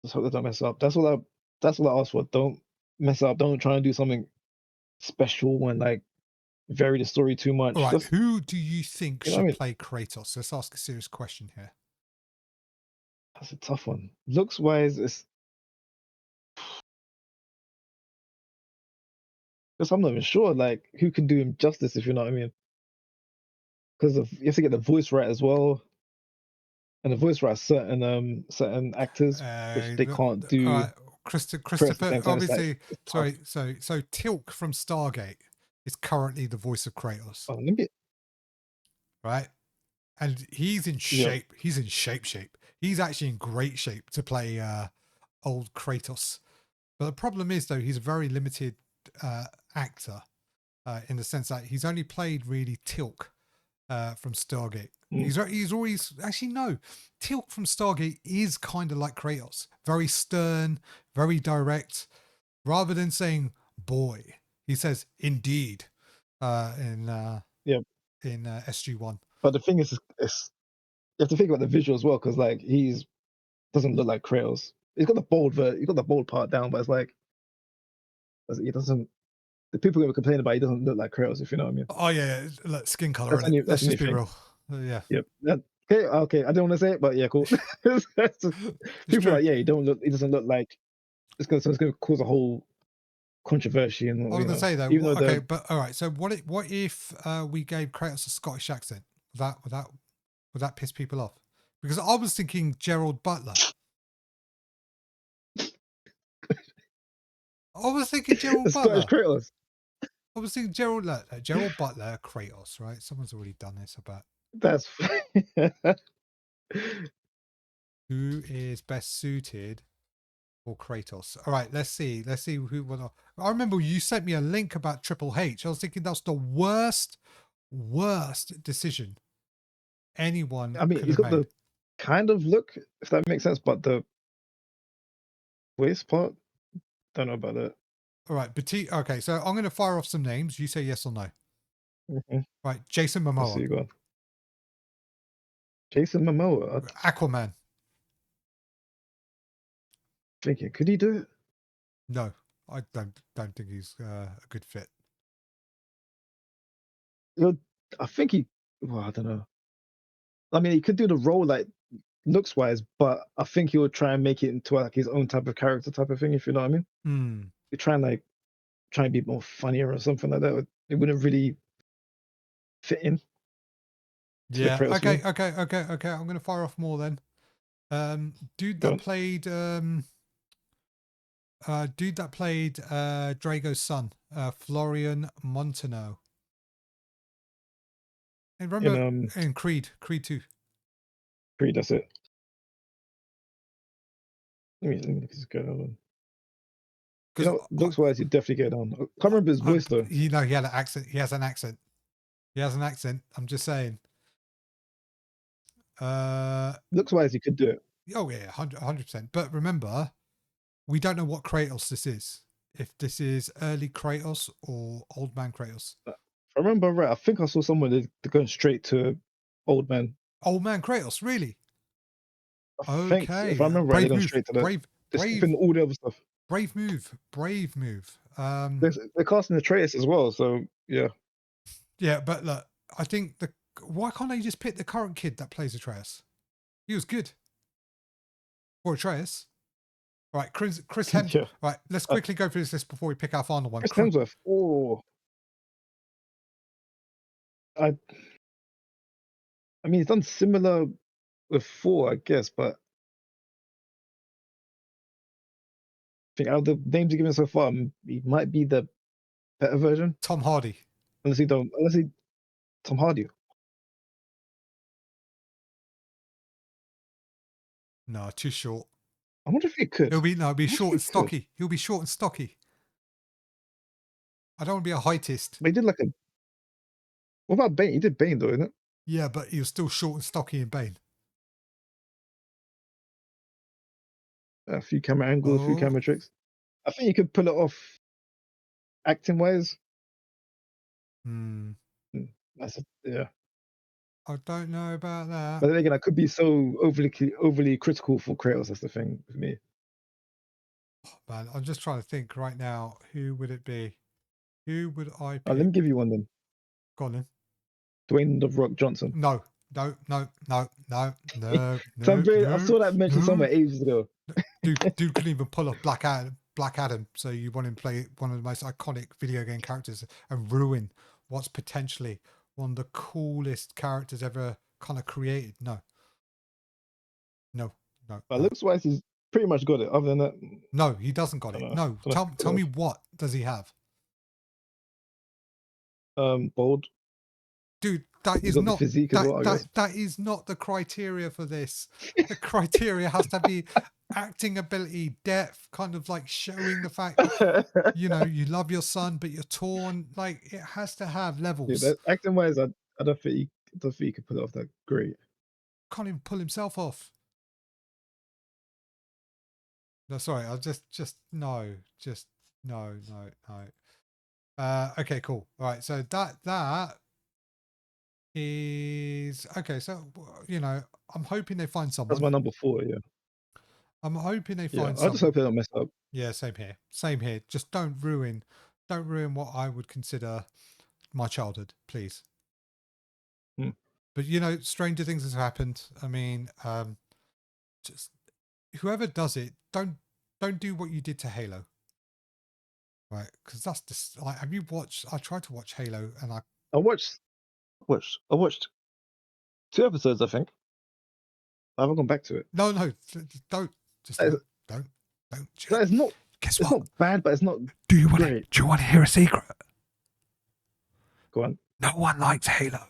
Just hope they don't mess up. That's what I ask for. Don't mess up. Don't try and do something special and like vary the story too
All
much.
right,
Just
who do you think
you know what I
should
mean?
play Kratos? Let's ask a serious question here.
That's a tough one. Looks wise, it's because I'm not even sure like who can do him justice if you know what I mean. Because you have to get the voice right as well, and the voice right certain actors which they can't
All
do
right,
Chris at the
Christopher.
same time. It's like
Obviously,
it's tough.
sorry. So Tilk from Stargate is currently the voice of Kratos,
Oh, let me
right? And he's in
yeah.
shape. He's in shape. He's actually in great shape to play old Kratos. But the problem is, though, he's a very limited actor in the sense that he's only played really Tilk from Stargate.
Mm,
He's always actually no. Tilk from Stargate is kind of like Kratos, very stern, very direct. Rather than saying "boy," he says "indeed" uh, in uh,
yeah.
SG-1.
But the thing is, you have to think about the visual as well because like he's doesn't look like Kratos. He's got the he's got the bold part down, but it's like he doesn't. The people who complain about he doesn't look like Kratos, if you know what I mean.
Oh yeah, look, skin color in it.
That's
Let's
a new
just be
thing.
real. Yeah,
Yep. Okay, okay. I don't want to say it, but yeah, cool. That's just-
it's
people are
true.
like, yeah, he doesn't look like. It's gonna cause a whole controversy, and
I was gonna say though,
even though
okay,
the
but all right. So what if we gave Kratos a Scottish accent? Would that piss people off? Because I was thinking Gerald Butler. I was thinking
the
Gerald
Scottish
Butler.
Kratos.
I was thinking Gerald Butler, Kratos, right? Someone's already done this about
That's
who is best suited for Kratos. All right, let's see. Let's see who. What, I remember you sent me a link about Triple H. I was thinking that's the worst decision anyone
I mean,
could
he's
have
got the
made.
kind of look, if that makes sense, but the waist part, don't know about that.
All right, Batista. Okay, so I'm going to fire off some names. You say yes or no.
Hmm.
Right, Jason
Let's
Momoa,
see, go on. Jason Momoa. I'm
Aquaman.
thinking, could he do it?
No, I don't think he's a good fit.
You know, I think he. Well, I don't know. I mean, he could do the role like looks wise, but I think he would try and make it into like his own type of character type of thing. If you know what I mean,
Hmm.
he try and like try and be more funnier or something like that. It wouldn't really fit in to the
Yeah.
Kratos for
Okay.
me.
Okay. Okay. Okay. I'm going to fire off more then. Dude
Go
that
on.
played Drago's son, Florian Montano. And
In
remember in Creed 2.
Creed, that's it. Let me look at this guy. Hold on. You
Because
know, looks wise, you definitely get on. I can't remember his voice though.
you know he had an accent. He has an accent. He has an accent. I'm just saying. Uh
Looks wise, you could do it.
oh yeah, 100%. But remember, we don't know what Kratos this is. If this is early Kratos or old man Kratos.
If I remember right, I think I saw someone they're going straight to old man.
Old man Kratos, really?
I think if I
Okay.
remember right, they're
Brave
going
move.
straight to that. They're
Brave,
skipping all the other stuff.
brave move. Brave move.
They're casting the traitors as well. So yeah,
Yeah, but look, I think why can't they just pick the current kid that plays Atreus? He was good for Atreus. Right, Chris Hems.
yeah.
Right, let's
Uh,
quickly go through this list before we pick our final one.
Chris Hemsworth. Oh, I I mean, he's done similar before, I guess, but I think out of the names you're given so far, he might be the better version.
Tom Hardy.
Unless he Tom Hardy.
No, too short.
I wonder if he could.
He'll be
I wonder if
short
he
and
could.
stocky. He'll be short and stocky. I don't want to be a heightist.
But he did like a. What about Bane? He did Bane though, isn't it?
Yeah, but he was still short and stocky in Bane.
A few camera angles, a few
Oh,
camera tricks. I think you could pull it off acting wise.
hmm.
Yeah.
I don't know about that.
But then again, I could be so overly critical for Kratos. That's the thing with me.
Man, I'm just trying to think right now. Who would it be? Who would I
Let me
pick?
give you one then.
Go on then.
Dwayne the Rock Johnson.
No, no, no, no, no, no, no,
I
no,
saw that mentioned
no.
somewhere ages ago.
Dude couldn't even pull off Black Adam. Black Adam. So you want him to play one of the most iconic video game characters and ruin what's potentially one of the coolest characters ever kind of created? No, no, no,
But
no,
looks wise, he's pretty much got it. Other than that,
no. He doesn't got
I
it.
don't know.
No,
Don't know if he
tell
pull it
me what does he have?
off. Bold.
Dude, that
He's
is
got the
not
physique as well, I guess.
that is not the criteria for this. The criteria has to be acting ability, depth, kind of like showing the fact you love your son, but you're torn. Like it has to have
Yeah,
levels.
that acting wise, I don't think he could pull it off that great.
Can't even pull himself off. No, sorry, I just no, just no, no, no. Okay, cool. All right, so that is okay. So I'm hoping they find
That's
someone.
my number 4. Yeah.
I'm hoping they
Yeah,
find
I just
something.
hope they don't mess up.
Yeah, same here. Same here. Just don't ruin what I would consider my childhood, please.
Mm.
But you know, stranger things has happened. I mean, just whoever does it, don't do what you did to Halo, right? Because that's just like, have you watched? I tried to watch Halo, and
I watched 2 episodes, I think. I haven't gone back to it.
no, don't, just
That is
don't, don't.
that is not
Guess
it's
what?
not bad, but it's not
Do you want to?
great.
Do you want to hear a secret?
Go on.
No one likes Halo.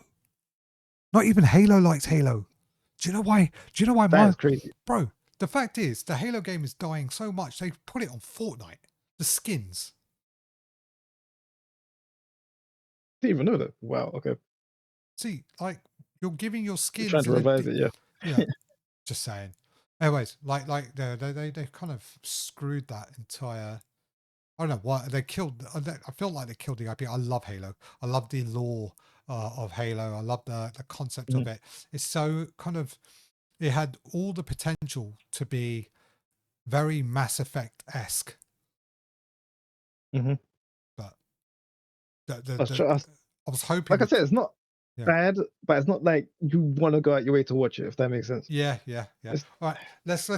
Not even Halo likes Halo. Do you know why? Do you know why
That
my
is crazy.
bro? The fact is, the Halo game is dying so much they put it on Fortnite. The skins.
Didn't even know that. Wow, okay.
See, like you're giving your
They're trying
skins
to
in a,
revise it, yeah.
you know, just saying. Anyways, like they kind of screwed that entire. I don't know what they killed. I feel like they killed the IP. I love Halo. I love the lore of Halo. I love the concept of
Mhm,
it. It's so kind of. It had all the potential to be very Mass Effect esque,
mhm.
but
I was try I was
I was hoping
like I
the
said, it's not
yeah.
bad, but it's not like you wanna go out your way to watch it, if that makes sense.
Yeah, yeah, yeah.
It's
All right, let's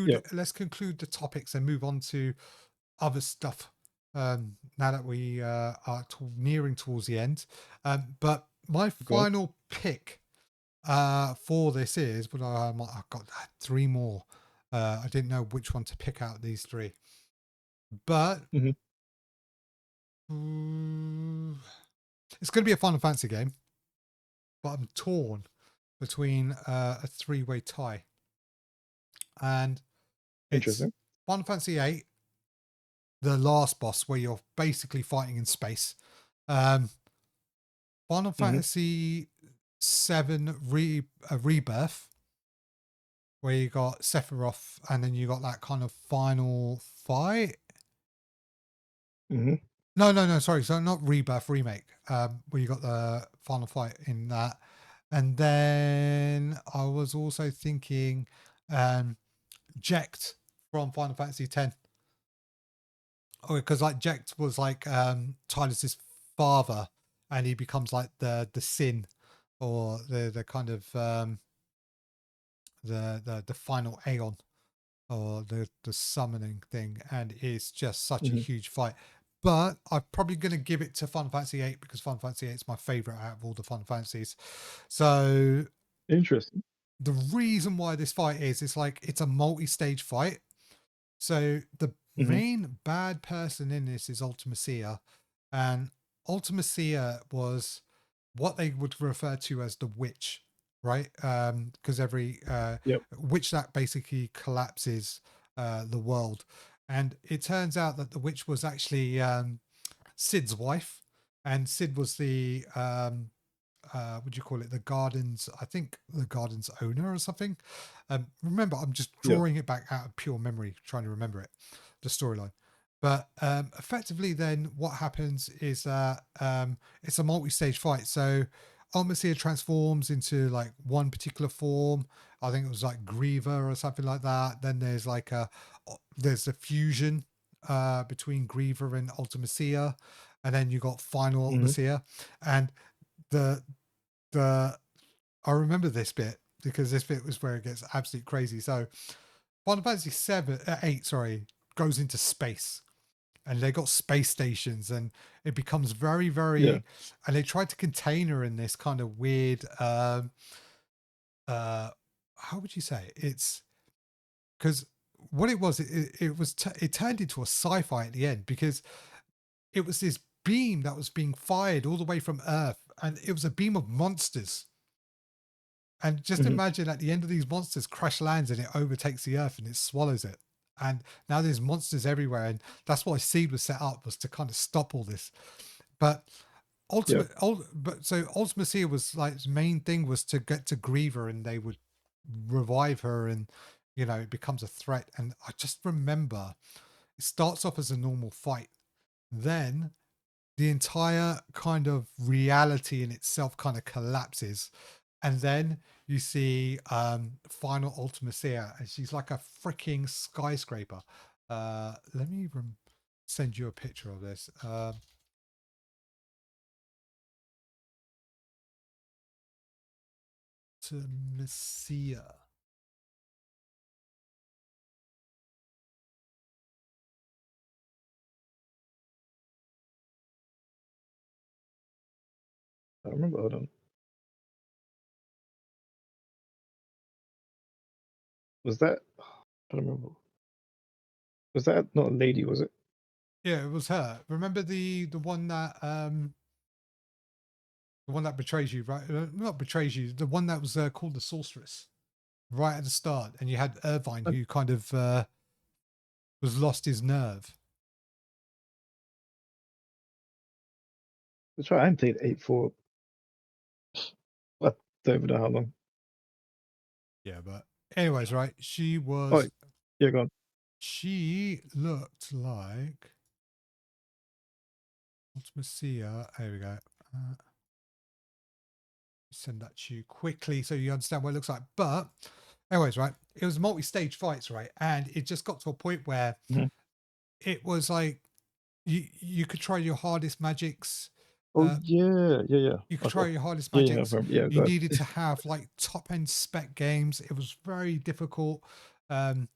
yeah,
conclude the topics and move on to other stuff. Now that we are nearing towards the end, but my
go on.
final pick for this is, but I've got three more. I didn't know which one to pick out of these three, but
Mhm,
mm, it's going to be a Final Fantasy game. But I'm torn between a three-way tie, and it's
interesting.
Final Fantasy VIII, the last boss where you're basically fighting in space. Um, Final
Mhm,
Fantasy VII Rebirth, where you got Sephiroth, and then you got that kind of final fight.
mhm,
No, sorry, so not Rebirth, remake. Where you got the final fight in that, and then I was also thinking, Jecht from Final Fantasy X. Oh, because like Jecht was like Tylus's father, and he becomes like the sin, or the kind of the final Aeon, or the summoning thing, and it's just such a
mhm.
huge fight. But I'm probably going to give it to Final Fantasy VIII because Final Fantasy VIII is my favorite out of all the Final Fantasies. So
Interesting.
the reason why this fight is, it's like it's a multi-stage fight. So the
Mhm,
main bad person in this is Ultimacia, and Ultimacia was what they would refer to as the witch, right? Because every
yep,
witch that basically collapses the world, and it turns out that the witch was actually Sid's wife, and Sid was the what do you call it, the gardens, I think the gardens owner or something. Remember, I'm just
yep,
drawing it back out of pure memory, trying to remember it, the storyline. But effectively then what happens is that it's a multi-stage fight. So Almacia transforms into like one particular form. I think it was like Griever or something like that. Then there's like there's a fusion between Griever and Ultimacia, and then you got final
mhm,
Ultimacia. And the the I remember this bit because this bit was where it gets absolutely crazy. So Final Fantasy eight, sorry, goes into space, and they got space stations, and it becomes very,
yeah,
very, and they tried to contain her in this kind of weird, uh, how would you say it? It's because what it was, it was, it turned into a sci-fi at the end because it was this beam that was being fired all the way from Earth, and it was a beam of monsters. And just
mhm,
imagine at the end of these monsters crash lands and it overtakes the earth and it swallows it. And now there's monsters everywhere. And that's why Seed was set up, was to kind of stop all this. But
yep,
but so Ultimacia was like his main thing was to get to Griever, and they would revive her, and you know, it becomes a threat. And I just remember it starts off as a normal fight. Then the entire kind of reality in itself kind of collapses, and then you see final Ultimacia, and she's like a freaking skyscraper. Let me send you a picture of this. Ultimacia.
I remember. Hold on. Was that? I don't remember. Was that not a lady? Was it?
Yeah, it was her. Remember the one that betrays you, right? Not betrays you. The one that was called the sorceress, right at the start, and you had Irvine,
I,
who kind of was lost his nerve.
that's right. I haven't played 8 for. I don't even know how long.
Yeah, but anyways, right?
Oh, yeah, go on.
She looked like Ultimacia. There we go. Send that to you quickly so you understand what it looks like. But anyways, right? It was multi-stage fights, right? And it just got to a point where
Mhm.
it was like you could try your hardest magics.
Oh
Uh,
yeah, yeah, yeah.
you could try
Okay.
your hardest
Yeah, yeah, I
magics.
remember. Yeah,
You
go
needed to have like top end spec games. It was very difficult. Um,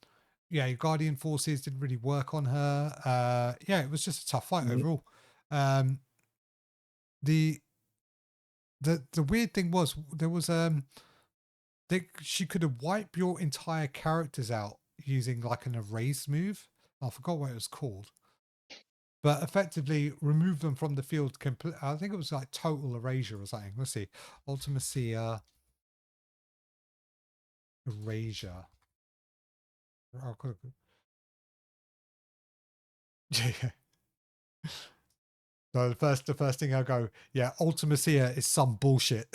yeah, your Guardian Forces didn't really work on her. Yeah, it was just a tough fight
ahead.
overall. Um, the the weird thing was there was she could have wiped your entire characters out using like an erase move. I forgot what it was called, but effectively remove them from the field. Complete. I think it was like total erasure or something. Let's see, Ultimacia erasure. Oh, yeah. So the first thing I go, yeah, Ultimacia is some bullshit.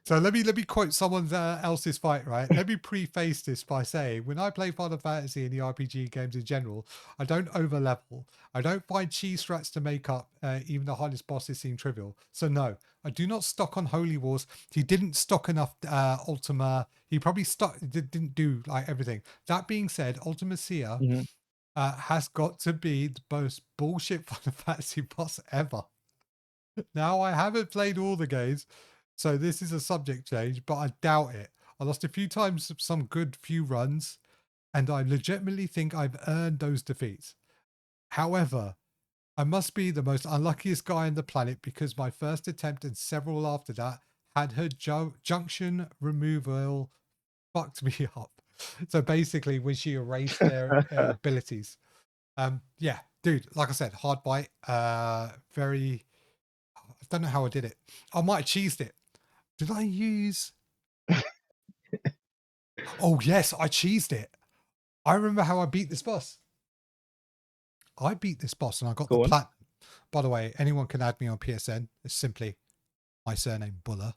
So let me quote someone else's fight, right? Let me preface this by saying, when I play Final Fantasy and the RPG games in general, I don't overlevel. I don't find cheese strats to make up. Even the hardest bosses seem trivial. So no, I do not stock on Holy Wars. He didn't stock enough Ultima. He probably didn't do like everything. That being said, Ultima Sia
Mhm.
has got to be the most bullshit Final Fantasy boss ever. Now, I haven't played all the games, so this is a subject change, but I doubt it. I lost a few times, some good few runs, and I legitimately think I've earned those defeats. However, I must be the most unluckiest guy on the planet because my first attempt and several after that had her junction removal fucked me up. So basically, when she erased their abilities, yeah, dude, like I said, hard bite, very. I don't know how I did it. I might have cheesed it. Did I use? Oh yes, I cheesed it. I remember how I beat this boss. I beat this boss and I got the
Go on.
platinum. By the way, anyone can add me on PSN. It's simply my surname Bhullar.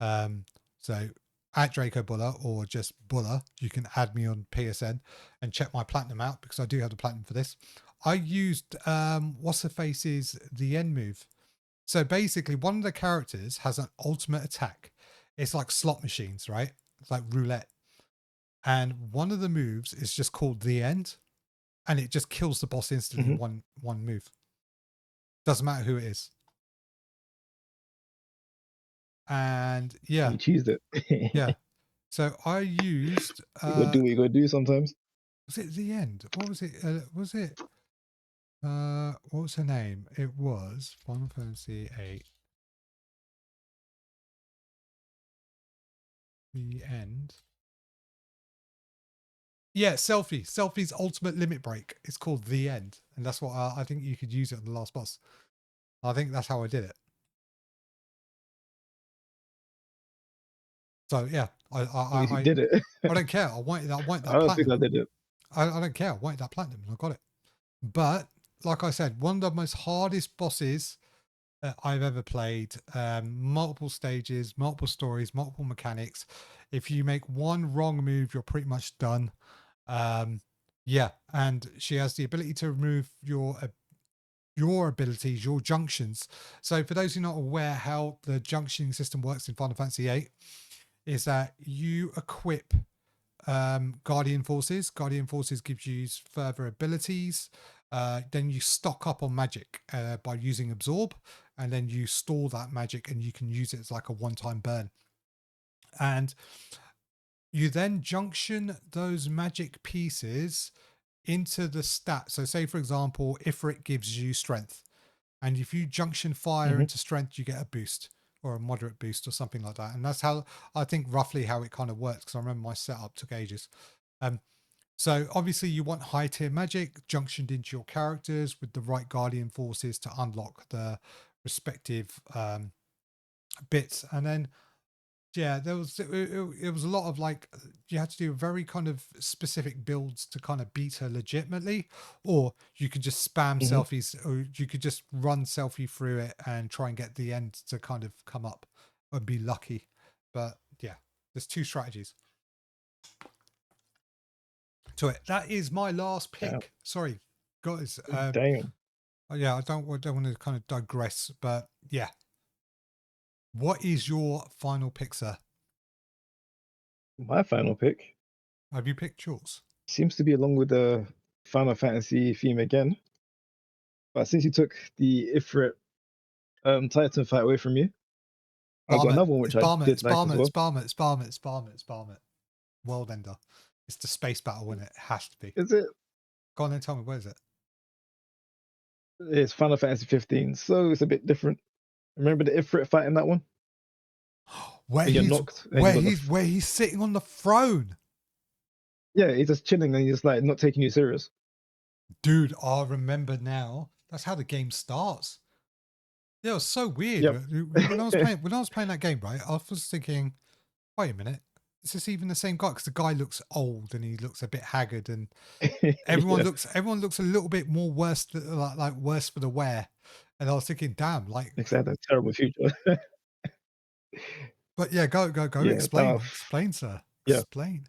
Um, so at Draco Bhullar or just Bhullar, you can add me on PSN and check my platinum out because I do have the platinum for this. I used what's the face's the end move. So basically, one of the characters has an ultimate attack. It's like slot machines, right? It's like roulette. And one of the moves is just called the end, and it just kills the boss instantly.
Mhm.
One move. Doesn't matter who it is. And
And
yeah,
you cheesed it.
yeah. So I used
You gotta do what you gotta do sometimes.
was it the end? What was it? Was it what was her name? It was Final Fantasy 8. The end. Yeah, Selfie's ultimate limit break. It's called the end, and that's what I think you could use it on the last boss. I think that's how I did it. So yeah,
At least you did it.
I don't care. I wanted
I
that
don't think I
platinum.
did it.
I don't care. I wanted that platinum, and I got it. But like I said, one of the most hardest bosses I've ever played. Multiple stages, multiple stories, multiple mechanics. If you make one wrong move, you're pretty much done. Um, yeah, and she has the ability to remove your abilities, your junctions. So for those who are not aware how the junctioning system works in Final Fantasy VIII, is that you equip Guardian Forces. Guardian Forces gives you further abilities. Then you stock up on magic by using Absorb, and then you store that magic and you can use it as like a one-time burn. And you then junction those magic pieces into the stat. So say for example, Ifrit gives you strength. And if you junction fire
Hmm.
into strength, you get a boost or a moderate boost or something like that. And that's how I think roughly how it kind of works. Because I remember my setup took ages. Um, so obviously you want high tier magic junctioned into your characters with the right guardian forces to unlock the respective bits. And then yeah, it was a lot of like you had to do very kind of specific builds to kind of beat her legitimately, or you could just spam
Hmm.
selfies, or you could just run selfie through it and try and get the end to kind of come up and be lucky. But yeah, there's two strategies to it. That is my last
Damn.
pick. Sorry, guys.
Damn.
Yeah, I don't want to kind of digress, but yeah, what is your final pick, sir?
My final pick
Have you picked yours?
seems to be along with the Final Fantasy theme again. But since you took the Ifrit Titan fight away from me, I got
Barmet.
another one
It's
which I
Barmet.
did
It's
like as
Barmet. It's
well.
Barmet. It's Barmet. It's Barmet. It's Barmet. World Ender. It's the space battle, isn't it? It has to be.
Is it?
Go on and tell me, where is it?
It's Final Fantasy 15, so it's a bit different. Remember the Ifrit fight in that one? When you're knocked and you got the
Where he's sitting on the throne.
yeah, he's just chilling and he's just like not taking you serious.
Dude, I remember now. That's how the game starts. Yeah, it was so weird.
Yep.
When I was playing that game, right? I was thinking, wait a minute. Is this even the same guy? Because the guy looks old and he looks a bit haggard, and
Yeah,
everyone looks a little bit more worse like worse for the wear. And I was thinking, damn, like
exactly. Terrible future.
but yeah, go
Yeah,
explain. Explain, sir.
yeah.
Explain.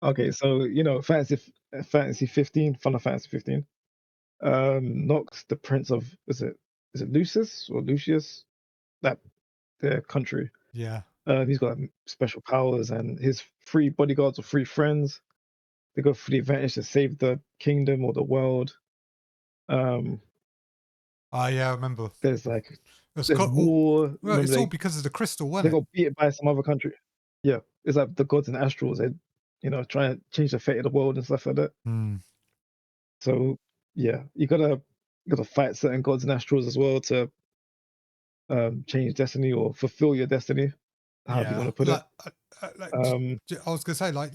Okay, so Fantasy 15, Final Fantasy 15. Knocks the Prince of is it Lucius or Lucius? That their country.
Yeah.
He's got special powers and his three bodyguards or three friends. They go for the advantage to save the kingdom or the world. Um,
Oh yeah, I remember.
there's like
It's
there's
got all,
war.
well,
Remember
it's all because of the crystal,
they
wasn't it?
got beat by some other country. Yeah, it's like the gods and astrals. They trying to change the fate of the world and stuff like that.
Hmm.
So yeah, you gotta fight certain gods and astrals as well to change destiny or fulfill your destiny, however you want
Yeah.
to put it.
Like,
Um,
I was gonna say like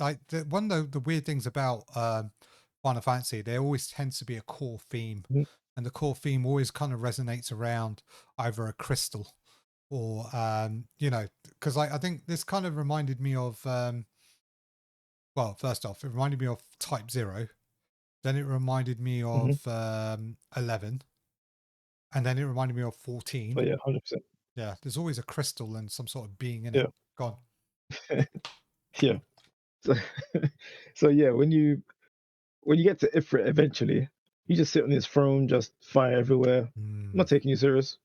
one of the weird things about Final Fantasy, there always tends to be a core theme,
mhm,
and the core theme always kind of resonates around either a crystal or because I think this kind of reminded me of well, first off, it reminded me of Type Zero. Then it reminded me
mhm.
of 11, and then it reminded me of 14.
But yeah, 100%.
Yeah, there's always a crystal and some sort of being in it.
Yeah,
Gone.
yeah. So, so yeah, when you get to Ifrit eventually, you just sit on his throne, just fire everywhere,
Hmm.
not taking you serious.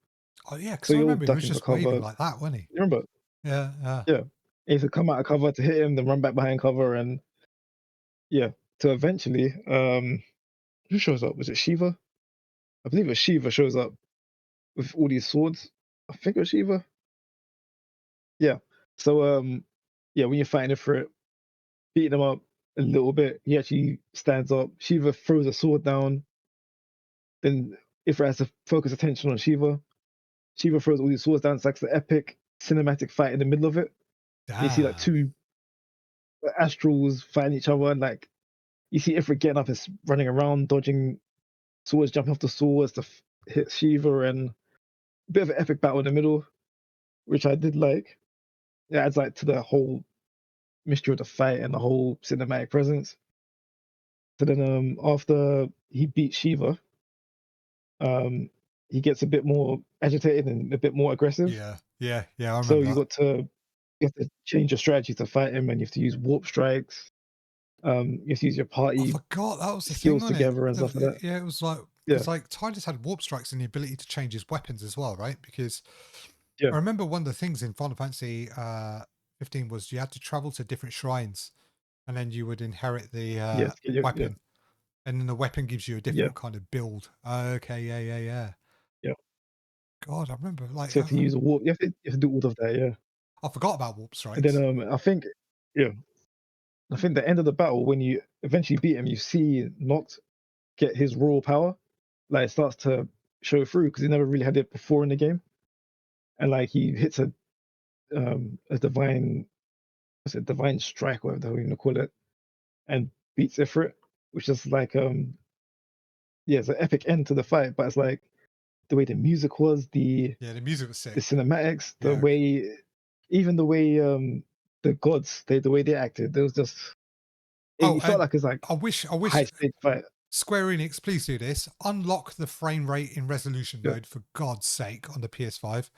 Oh yeah,
So
because I
you're all
remember he was
ducking for
just waving
cover.
like that, wasn't he?
You remember?
Yeah, yeah,
Yeah. You have to come out of cover to hit him, then run back behind cover, and yeah. So eventually, who shows up? Was it Shiva? I believe it was Shiva shows up with all these swords. I think it was Shiva. Yeah. So yeah, when you're fighting Ifrit, beating him up a little bit, he actually stands up. Shiva throws a sword down. Then Ifrit has to focus attention on Shiva. Shiva throws all these swords down. It's like the epic cinematic fight in the middle of it. You see like
damn.
two astrals fighting each other, and like you see Ifrit getting up and running around, dodging swords, jumping off the swords to hit Shiva, and a bit of an epic battle in the middle, which I did like. It adds like to the whole mystery of the fight and the whole cinematic presence. So then, after he beats Shiva, um, he gets a bit more agitated and a bit more aggressive.
Yeah, yeah, yeah. I
So
remember that.
you have to change your strategy to fight him, and you have to use warp strikes. You have to use your
I
party
forgot that was the thing
skills
on it.
together and stuff like that.
Yeah, it was like
Yeah,
because like Tidus had warp strikes and the ability to change his weapons as well, right? Because
yeah,
I remember one of the things in Final Fantasy 15 was you had to travel to different shrines, and then you would inherit the
yes, yeah, yeah,
weapon, and then the weapon gives you a
yeah,
different kind of build. Okay, yeah, yeah, yeah.
yeah.
God, I remember like
So you have to use a warp. You have to do all of that. Yeah,
I forgot about warp
and then
strikes.
I think yeah, I think the end of the battle when you eventually beat him, you see Noct get his raw power, like it starts to show through because he never really had it before in the game, and like he hits a divine, what's it, divine strike, whatever the hell you want to call it, and beats Ifrit, which is like yeah, it's an epic end to the fight, but it's like the way the music was,
Yeah, the music was
the
sick.
cinematics, the
Yeah.
way, even the way the gods, the way they acted, it was just
Oh,
it felt
and
like it's like
I
a
wish
high stakes fight.
Square Enix, please do this. Unlock the frame rate in resolution
Yeah.
mode for God's sake on the PS5,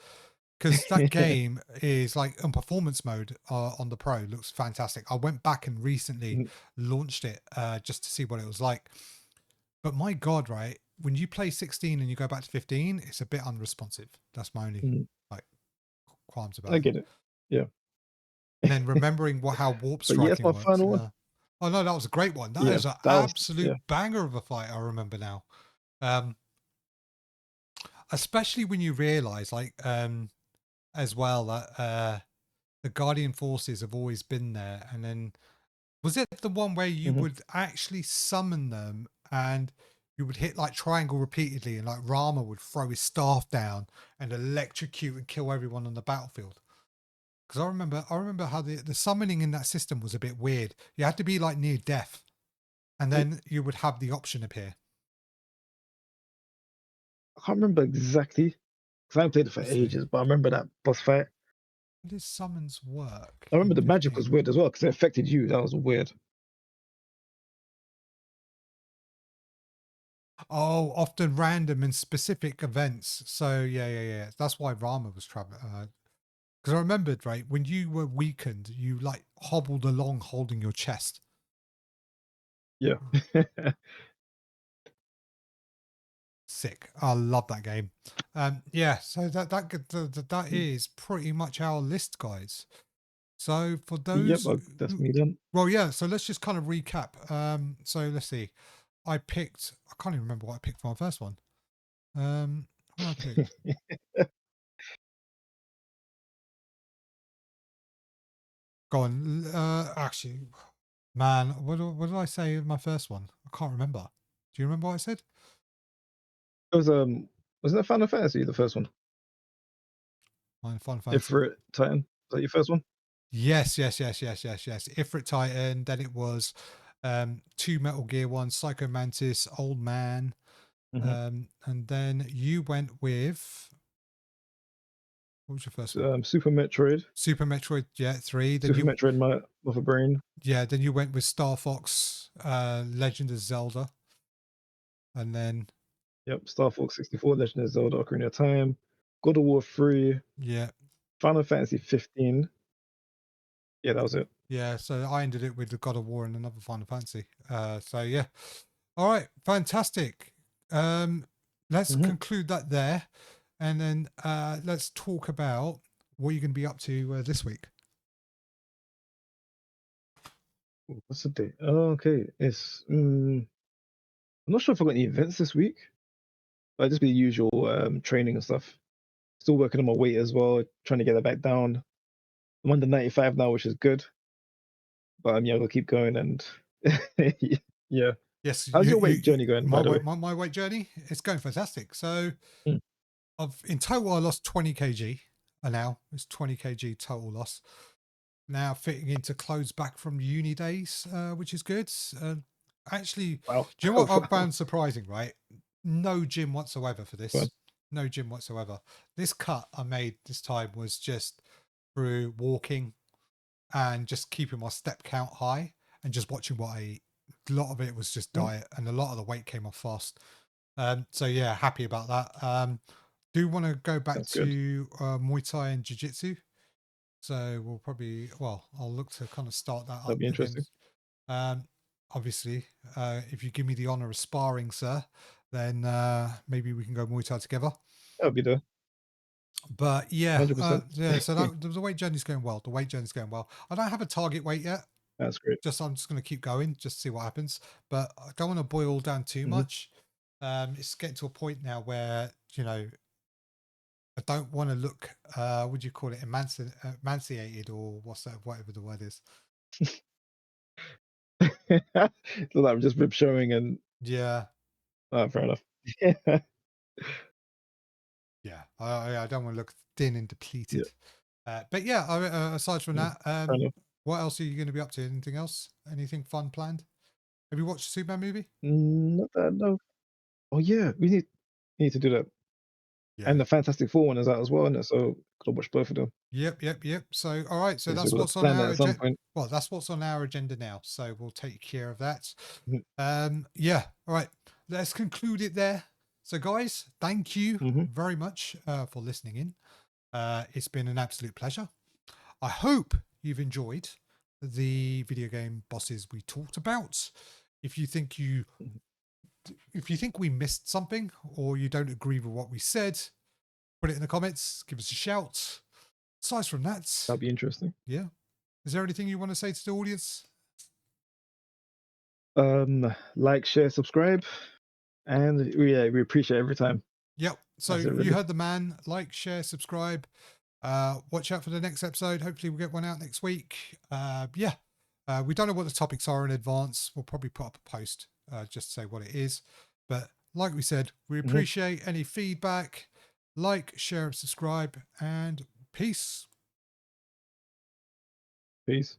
because that game is like on performance mode on the Pro looks fantastic. I went back and recently
Mhm,
launched it just to see what it was like. But my God, right? When you play 16 and you go back to 15, it's a bit unresponsive. That's my only
mhm.
like qualms
I
about it.
get it. Yeah.
And then remembering how warp
But yeah, it's
striking
my
works.
final one.
Oh no, that was a great one. That
Yeah,
is an
that was yeah.
absolute banger of a fight. I remember now. Um, especially when you realize as well that the Guardian forces have always been there. And then was it the one where you
Mhm.
would actually summon them and you would hit like triangle repeatedly and like Rama would throw his staff down and electrocute and kill everyone on the battlefield? Because I remember how the summoning in that system was a bit weird. You had to be like near death, and
I
then you would have the option appear.
I can't remember exactly because I haven't played it for
Let's see.
ages, but I remember that boss fight.
How does summons work
I
in
remember the magic was
15?
weird as well because it affected you. That was weird.
Oh, often random and specific events. So yeah, yeah, yeah. That's why Rama was traveling. Because I remembered, right, when you were weakened, you like hobbled along holding your chest.
Yeah.
Sick. I love that game. Yeah. So that
Mm.
is pretty much our list, guys. So for
Yep,
those,
that's me done.
well, yeah. So let's just kind of recap. So let's see. I picked. I can't even remember what I picked for my first one. What I picked. Go on. Actually, man, what did I say in my first one? I can't remember. Do you remember what I said?
It was wasn't that Final Fantasy the first one?
My Final Fantasy.
Ifrit Titan. Was that your first one?
Yes, yes, yes, yes, yes, yes. Ifrit Titan. Then it was two Metal Gear ones, Psycho Mantis, Old Man.
Hmm.
And then you went with what was your first one?
Super Metroid.
Super Metroid, yeah, 3. Then
Super
you
Metroid Mother Brain.
yeah, then you went with Star Fox, Legend of Zelda, and then
Yep. Star Fox 64, Legend of Zelda, Ocarina of Time, God of War 3,
yeah,
Final Fantasy 15. Yeah, that was it.
yeah. So I ended it with the God of War and another Final Fantasy. So yeah. All right, fantastic. Um, let's
Hmm.
conclude that there, and then let's talk about what you're going to be up to this week.
What's the date? Oh, okay. I'm not sure if I've got any events this week. But just be the usual training and stuff. Still working on my weight as well, trying to get it back down. I'm under 95 now, which is good. But yeah, we'll keep going and yeah.
Yes,
How's your weight journey going,
my
by the way?
my weight journey. It's going fantastic. So
Mm.
I've in total I lost 20 kg. Now it's 20 kg total loss. Now fitting into clothes back from uni days, which is good. Actually,
Wow.
do you know what I
Wow.
found surprising? Right, no gym whatsoever for
Go on.
this. No gym whatsoever. This cut I made this time was just through walking and just keeping my step count high and just watching what I eat. A lot of it was just
Oh,
diet, and a lot of the weight came off fast. So yeah, happy about that. Do want to go back
that's good.
to Muay Thai and Jiu Jitsu. So we'll probably, well, I'll look to kind of start that
That'd
up
be
again.
interesting.
Um, obviously, if you give me the honor of sparring, sir, then maybe we can go Muay Thai together.
That would be the
But yeah,
100%.
yeah. So the weight journey's going well. The weight journey's going well. I don't have a target weight yet.
That's great.
I'm just going to keep going, just see what happens. But I don't want to boil down too
Hmm.
much. It's getting to a point now where I don't want to look. What do you call it? Emancipated, or what's that? Whatever the word is.
So that was just rib showing and
Yeah,
fair enough. Yeah.
yeah. I don't want to look thin and
Yeah.
depleted. But yeah, aside from
Mm,
that,
fair enough.
what else are you going to be up to? Anything else? Anything fun planned? Have you watched the Superman movie?
Not that I know. Oh yeah, we need to do that.
Yeah.
And the Fantastic Four one is out as well, isn't it? So could watch both of them.
Yep, yep, yep. So, all right. So
Yeah, so
that's
we'll have to
what's on
plan that
our
at some
agenda.
point.
Well, that's what's on our agenda now. So we'll take care of that.
Mhm.
Yeah. All right. Let's conclude it there. So, guys, thank you
Mhm.
very much for listening in. It's been an absolute pleasure. I hope you've enjoyed the video game bosses we talked about. If you think you
Mhm.
if you think we missed something or you don't agree with what we said, put it in the comments. Give us a shout. Aside from that,
That'll be interesting.
yeah. Is there anything you want to say to the audience?
Like, share, subscribe, and yeah, we appreciate every time.
Yep. So
That's it,
you
really.
heard the man. Like, share, subscribe. Watch out for the next episode. Hopefully, we'll get one out next week. Yeah. We don't know what the topics are in advance. We'll probably put up a post just to say what it is. But like we said, we
Mhm.
appreciate any feedback. Like, share, and subscribe. And peace.
Peace.